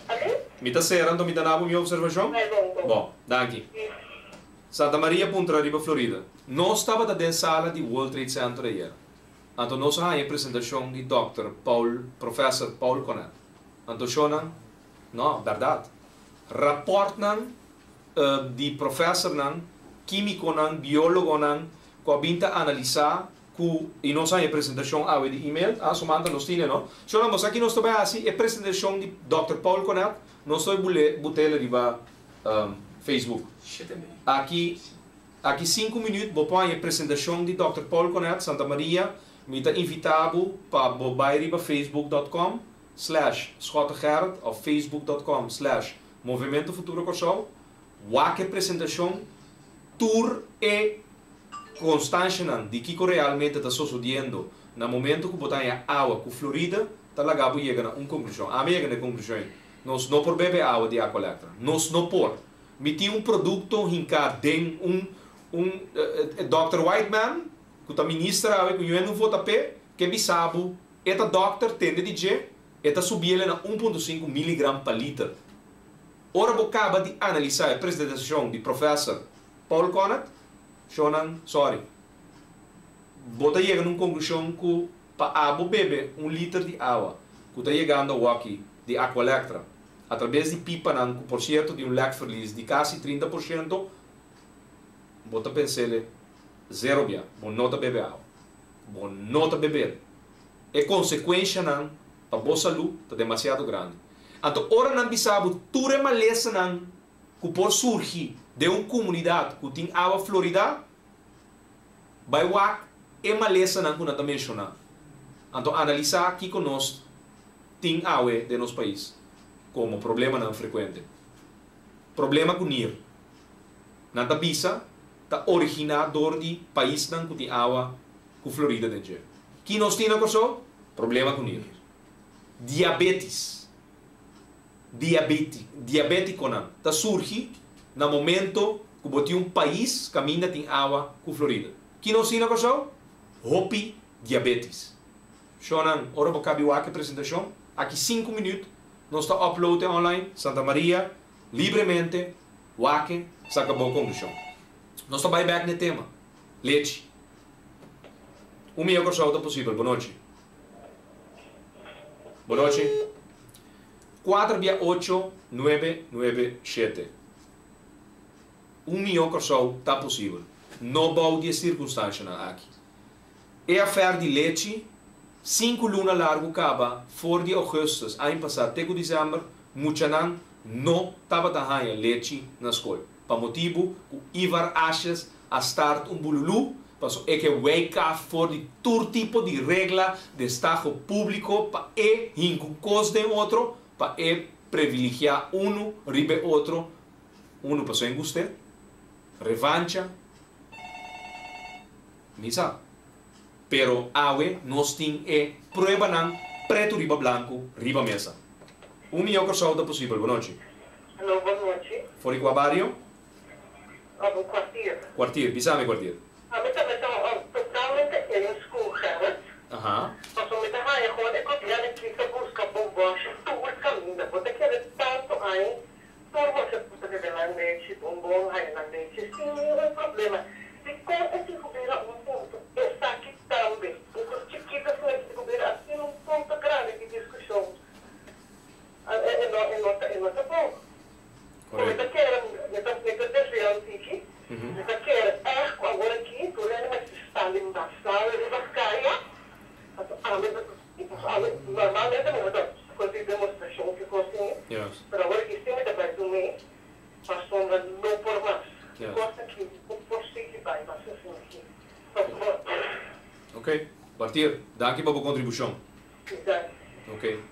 Ok? Me está serando me danabo mi observação? Vai bom. Bom, daqui. Santa Maria Punta Riba, Florida. Nós estava da sala de World Trade Center ayer. Então nós há a apresentação de Dr. Professor Paul Conant. Então shonan, não, verdade. Raportan de professor nan, químico nan, biólogo nan, que vinta analisar e nós há a apresentação ao de e-mail, a somanda nós tinha, não? Shonan, mas aqui nós também assim a apresentação de Dr. Paul Conant, nós estou botando riba Facebook. Aqui 5 minutos, vou pôr a apresentação de Dr. Paul Conant, Santa Maria, me está invitado para bobar riba facebook.com/Schottagerd ou facebook.com/Movimento Futuro Corsol. A apresentação tour e constância de que realmente está sucedendo no momento que botar água com Florida, está lá gabo chega a uma conclusão. A minha conclusão, nós não por beber água de água elétrica, nós não por. Me tinha produto hincado de Dr. Whiteman, que está ministra, que eu não vou tapar, que me sabe, esta doctor tende a dizer, esta subir a 1,5 mg por litro. Ora, vou acabar de analisar a apresentação do professor Paul Conant, Shonan, sorry. Vou chegar a uma conclusão que para beber 1 litro de água, que está chegando aqui de água elétrica, através de pipa, que por certo de leque feliz de quase 30%, vou pensar zero bia, vou não beber água, vou não beber. E consequência para a boa saúde está demasiado grande. Então, ora não sabe tudo é maleza que por surgir de uma comunidade que tem água florida, vai lá é maleza que não está mencionando. Então, analisar aqui que nós tem água de nosso país como problema não frequente. Problema com NIR. Na tabisa, está originador de país que tem água com Florida dentro. Que nós temos problema com NIR. Diabetes. Diabético não. Está surge no momento que bote um país que ainda tem água com Florida. Que nós temos hopi diabetes. Shonan, ora vou caber a apresentação. Aqui 5 minutos. Nós está upload online, Santa Maria, livremente, wake, saca boa conclusão. Nós está back no tema. Leite. O melhor coisa possível. Boa noite. Boa noite. 468-997. O melhor coisa está possível. Não vai de circunstância aqui. É a fé de leite. 5 lunas largo acaba, for de agosto, ano passado, até dezembro, muita não estava a leite na escola. Para motivo, o Ivar Ashes a start bululu, passou que wake up for de todo tipo de regra de estado público para incluir de outro, para privilegiar ribe outro, passou em guste, revancha, misa. Pero awe, nós tem prueba não preto riba branco, riba mesa. Milhão de saúde possível, boa noite. Alô, boa noite. Fora com a barrio? O quartier. Quartier, bisame quartier. A mim também está totalmente em school, sabe? Aham. Mas o meu é quando eu tinha que buscar bombons, tudo caminho. Porque quer tanto aí, todo você pode ver lá leite, bombom, aí na leite, sim, não é problema. E quando eu descobrir um ponto, está aqui também. Os chiquitos que descobrir assim um ponto grande de discussão. É nota bom. Correto. Eu quero desejar aqui. Eu quero agora aqui, por exemplo, mas está ali na sala, ele vai cair. Normalmente não fazer demonstração ficou assim. Yes. Mas agora que cima da parte do mês, a sombra não por mais. Yes. Gosta que o posto vai, mas assim aqui. Por favor. Ok. Quartier, dank je voor uw contributie. Exato. Ok.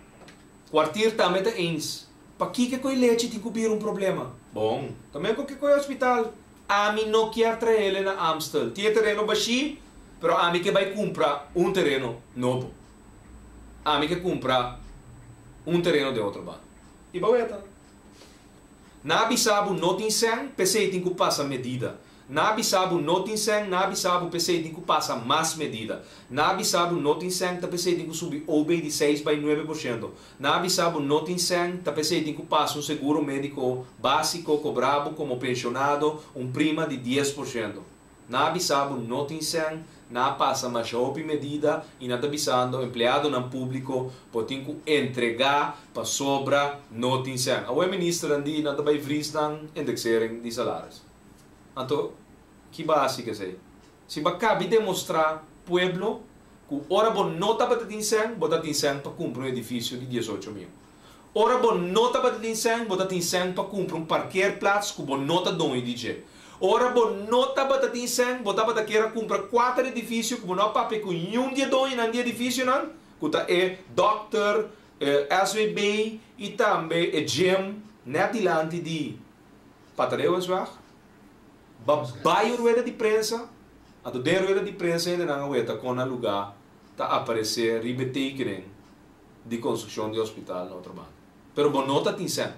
Quartier também é eens. Para que coi leite tem que cobrir problema? Bom, também com que coi hospital. A mim não quer trazer ele na Amstel. Tinha terreno baixo, pero a mim que vai comprar terreno novo. A mim que comprar terreno de outro banco. E baueta. Na bisabu não tem sem, PC tem que passar medida. Na bisabu não tem sem, na bisabu PC tem que passar mais medida. Na bisabu não tem sem, tá PC tem que subir OB de 6 para 9%. Na bisabu não tem sem, tá PC tem que passar seguro médico básico cobrado como pensionado, prima de 10%. Na bisabu não tem sem, na passa mais medida e na tá bisando empregado no público por tem que entregar para sobra não tem sem. A ministra andi na tá vai frisdan indexering de salários. Então, que básico é isso? Se você cabe demonstrar pueblo que ora bom não está para atingir para cumprir edifício de 18 mil. Ora bom não está para atingir para cumprir parquear plaats que bom não está dono de DJ. Ora bom não está para atingir para querer comprar 4 edifícios que bom não para com dia dono em edifício não, que está doctor, SWB e também gym, net adiante de patrão Babai rueda de prensa, a do de rueda de prensa ainda não aguenta com o lugar tá aparecer ribetekenen de construção de hospital no outro banco. Pero bom nota tinsen.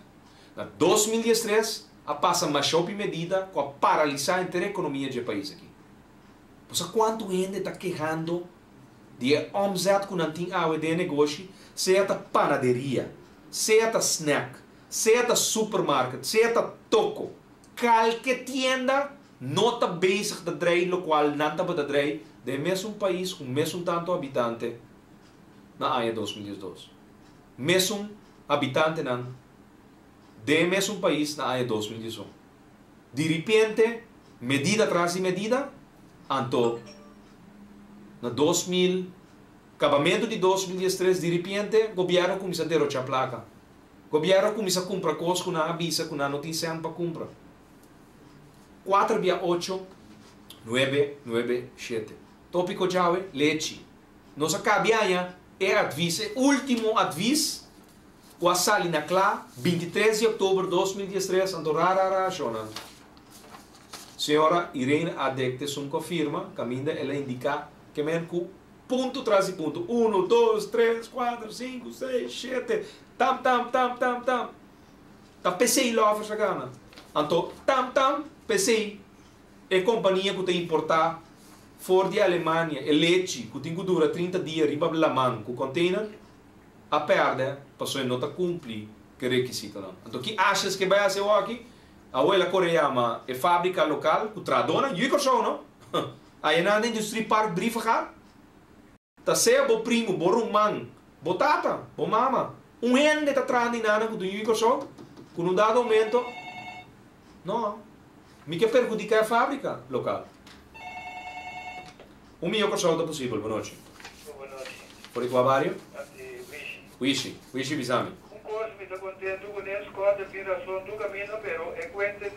Na 2013 a passa mais medida com a paralisar inteira a economia do país aqui. Pois quanto gente está quejando de omzet que não tem água de negócio, seja panaderia, seja snack, seja supermarket, seja toco. Qualquer tienda não está bezig de draaien, lo qual não está para draaien, de mesmo país com mesmo tanto habitante na ano 2012. Mesmo habitante não, de mesmo país na ano 2018. De repente, medida atrás de medida, anto na 2000, acabamento de 2013, de repente, o governo começa a derrochar a placa. O governo começa a comprar coisas que não avisa, que não tem sempre para comprar. 468-997. Tópico chave, leite. Nossa cabeça é aviso, último aviso, o assali na clá, 23 de outubro de 2013, ando rara chona. Senhora Irene Adecte Sum confirma, caminha ela indica que menco ponto traz ponto, 1, 2, 3, 4, 5, 6, 7, tam. Tá PCI lá essa gana. Então, tam, PCI é companhia que tem importar fora de Alemanha, é leite, que tem que durar 30 dias, riba de la mão, com container, a perde, passou não está cumprir que requisito não. Então, que achas que vai fazer aqui? A abuela coreana é fábrica local, que tradona, e o não? Aí na indústria park brief gaat, tá ser bo primo, bo rumang, bo tata, bo mama, gente está trazendo nada que do que com um dado momento, não. Me quer perjudicar a fábrica local. Milhão de saúde possível, boa noite. Boa noite. Por qual barrio? Wishi. Wishi Bisami. Course, me está contento com essa coisa de razão do caminho, pero é cuente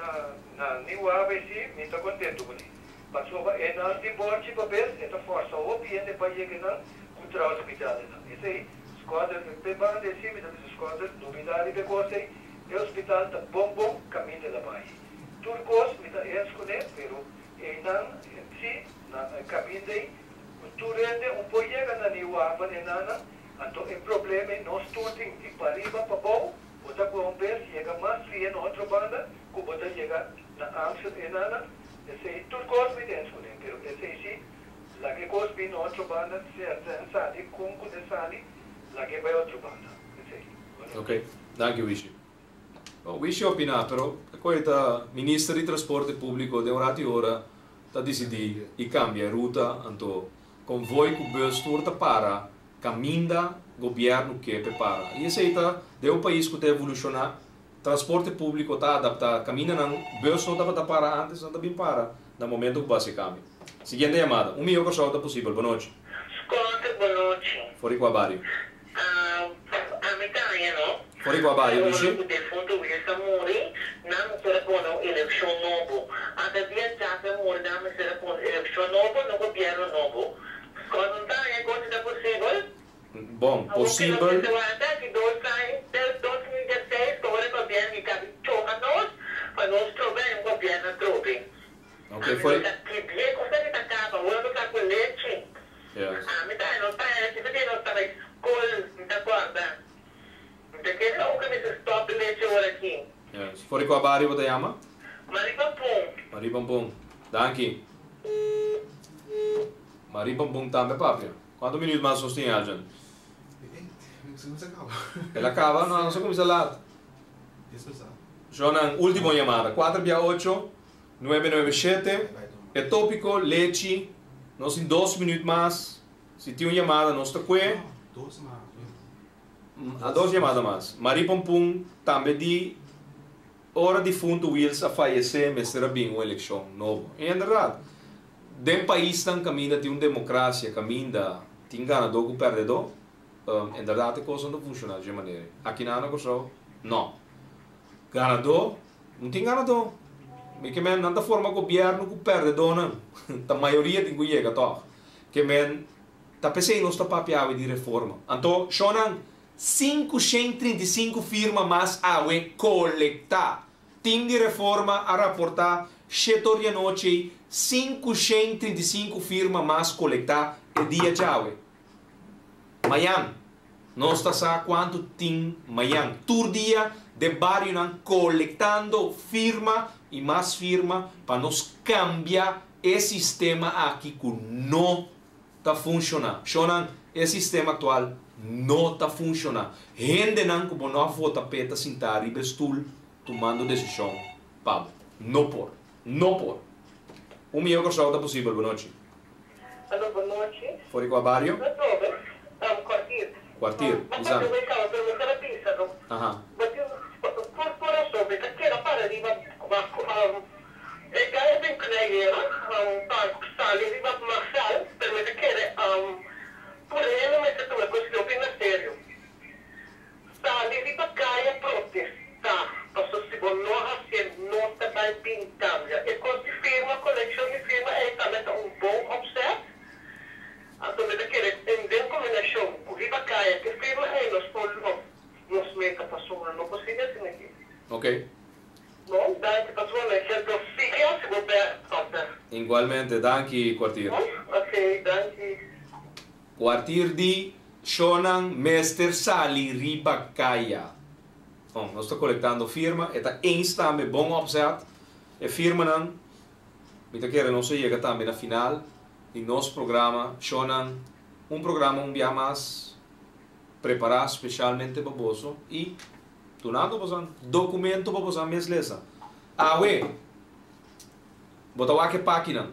na new ABC, me está contento com isso. Passou é nas de borte papel, essa força o cliente para chegar contra o hospital. Isso aí, escola, prepara de cima da escola, novidade de coisa, o hospital está bom, caminho da pai. Tudo coisa me está escolher, pero não se na caminho daí, tudo é estavam em Nana, então o problema é nós todos de para arriba para bom, bota com um pé, chega mais fria na outra banda, que bota chega na Amsterdam em Nana, esse é tudo coisa dentro, mas esse é sim, lá que coisa bem na outra banda, se a sali, com de sali, lá que vai outra banda, esse Ok, danke Wishi. Wishi opina, però questa ministra di trasporto pubblico de ora a ora sta decidi e cambia ruta anto convoy cu bus turta para caminda governo che prepara. E aceita de um país que te evolucionar transporte público está adaptado, caminha não bus não dava para antes, não bem para no momento que você cambia. Seguinte chamada, milhão de pessoas possível, boa noite. Escuta, boa noite. Fora com a Bário. A metade, não? Fora com a Bário, Wishi. O defunto Wilson morre, não será por uma eleição nova. Até dia já se morre, não será por uma eleição nova, no governo novo. Quando está aí, quando é possível? Bom, possível. Que 2016, todo o governo que cabe choca nós, para nós trocar um governo troque. Ok, foi. Que bem, consegue acaba, o ano está com leite. Yes. Me dá, não está, se você não está na escola, não está guarda. Não quer não que me stop leite agora aqui. Yes. Fora com a Bário, você chama? Maripampum. Maripampum. Danke. Maripampum também, papi. Quantos minutos mais nós temos, Arjan? Ela acaba, não sei como se lá. Jonan, última chamada. 468 997. É tópico, leite. Nós em 2 minutos mais. Se tem uma chamada, nós está aqui. A 2 chamadas mais. Maripampum também de hora de fundo Wills a falecer, mas será bem uma eleição nova. É verdade. Dem país tem caminho de uma democracia, caminho tem ganador com perdedor. Em verdade, a coisa não funciona de maneira. Aqui na Ana Cossou, não. Ganador, não tem ganador. Mas que men, não da forma governo com perdedor, não. A maioria tem que chegar a que men, tá pensando nós tá papiado de reforma. Então, chonan 535 firmas mais awe colectar. Time de reforma a rapportar, setor noite 535 firmas mais colectar e dia de Miami, nós está quanto tem Miami. Todo dia de barrio nan colectando firma e mais firma para nós cambiar esse sistema aqui que não está funcionando. Chonan, esse sistema atual não está funcionando. Gente não como não vota peta sentar e bestul tomando decisão. Pablo, não por. Milhão de pessoas é possível, boa noite. Alô, boa noite. Fora com a Bário? Quartier. Quartier, exato. Aham. Por sobre, que era para ali, é que bem que tanto sali, riba Marçal, permite que por ele, mas é uma coisa que eu vi na sério. Sali, riba caia protestar. Passou se bom, não está bem pintando. E quando se firma, collection de firma, é também um bom offset. Então, ele quer em combinação, o riba caia, que firma é nos meta passou, não consigo assim aqui. Ok. Não, dá que passou, né? Que eu fiquei, se vou ver, Igualmente, danke, Quartier. Ok, danke. Quartier di Shonan Mester Sali Riba Kaya. Bom, nós estamos coletando firma, está também bom offset. E firma não, me quer não se chega também na final de nosso programa, Shonan, programa dia mais preparado especialmente para você e tunado para documento para você mesmo lesa. Botar que página.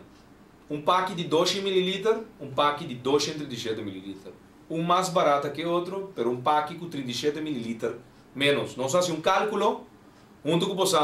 Pack de 12 ml, pack de 237 ml. Mais barato que outro, pero pack com 37 ml menos. Nós fazemos cálculo, junto com você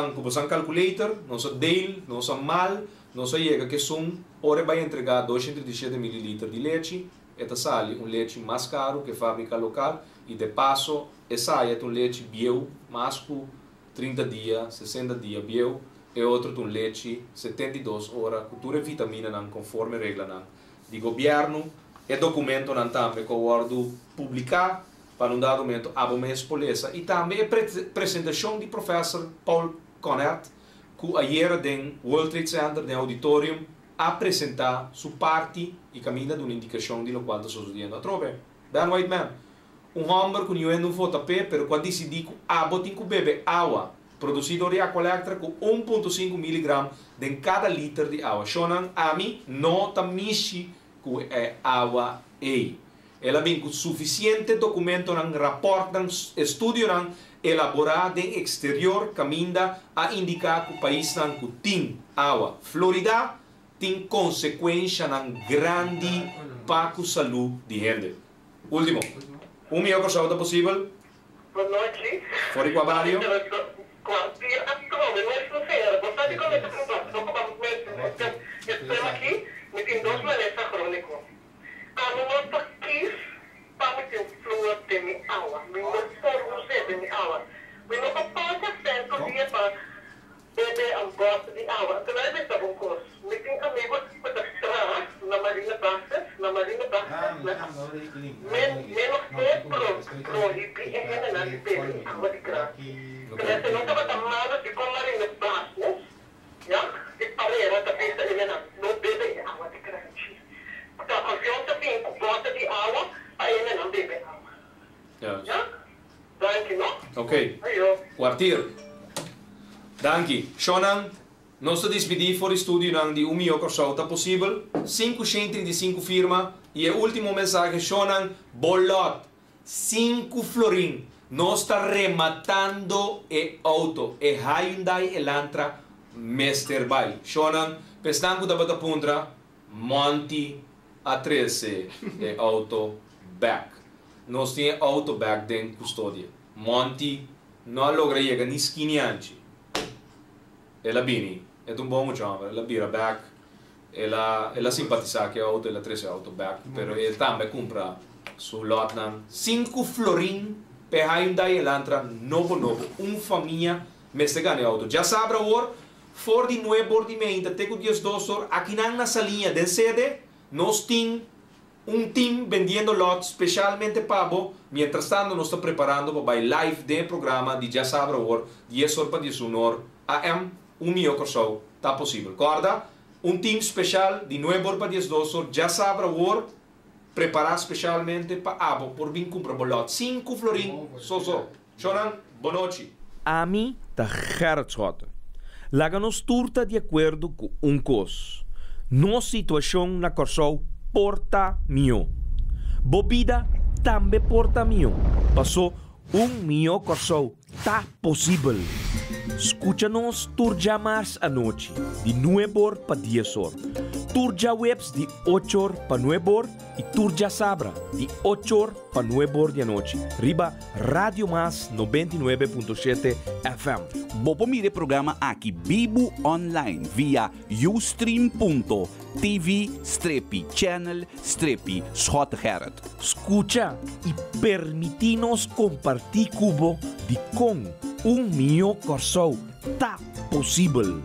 calculator, nós dele, nós mal, nós chega que são, hora vai entregar 237 ml de leite, esta sai leite mais caro que fábrica local, e de passo, essa é leite bio, mais com 30 dias, 60 dias bio, e outro leite 72 horas, com toda vitamina conforme regra de governo, e documento também que eu vou publicar para um dado momento a mês polícia e também a apresentação do professor Paul Conert que ayer no World Trade Center no auditorium apresentar sua parte e caminha de uma indicação de lo qual está sucedendo a trove. Dan White Man. Homem que não é no fotopé, pero quando decidi que tem que beber água, produzido de Aqua Electra com 1,5 mg de cada litro de água. Shonan ami não tá mishi que é água aí. Ela vem com suficiente documento, não rapport, não estudo, não elaborado em exterior, caminda a indicar que o país não tem água. Florida tem consequência não grande para a saúde de gente. Último. Melhor coisa possível. Boa noite. Fora com a Mario. Aqui, me tem 2 malezas crônicos. A minha paquis, para me ter fluor de minha água. Me não foruse de minha água. Me não passa certo dia para beber um gosto de água. Então, não é essa bom curso. Me tem amigos que estão atrás, na Marina Praças, menos que proibir a beber água de graça. Porque se não estava tão mal, se com Marina Praças, e parera também não bebe água de graça. Então, a confiança tem que gosta de água, aí ele não bebe água. Já? Danke, não? Ok. Aí, Quartier. Danke. Shonan, nós despedimos for estúdio de melhor coisa possível. 535 firma. E o último mensagem, Shonan, bolot. 5 florin. Nós está rematando o auto. E Hyundai Elantra Mesterbike. Shonan, pensando da bata puntra, Monty a 13 e auto back. Nós temos auto back dentro custódia. Monty não logra chegar nem 15 anos. Ela bini, é um bom chama, ela vira back. Ela simpatiza que a auto, ela 13 auto back, pero ele também compra su lot nan 5 florin per Hyundai Elantra novo, família meste gane auto. Já sabe agora, for de nuevo bordimento, tenho 10 dólares aqui na salinha de sede, nós temos team vendendo lotes especialmente pago, mientras tanto nós estamos preparando para o live de programa de Já sabe agora, 10 horas para 10 horas, AM, melhor coisa, está possível. Corda? Team especial de 9 horas para 10 dólares, Já sabe agora, preparar especialmente para abo por vir comprar bolot 5 florin so Shonan, boa noite. A mim tá hertzhot. Laga-nos turta de acordo com coisa. Nossa situação na Corsol porta mio. Bobida também porta mio. Passou mio Corsol tá possível. Escucha-nos turja mais à noite, de 9 horas para 10 horas. Turja webs de 8 horas para 9 horas e turja sabra de 8 horas para 9 horas da noite. Riba Radio Mas 99.7 FM. Bopo mire programa aqui Bibo Online via ustream.tv/channel/Schotherad. Escucha e permite-nos compartilhar cubo de com mio Corsol tá possível.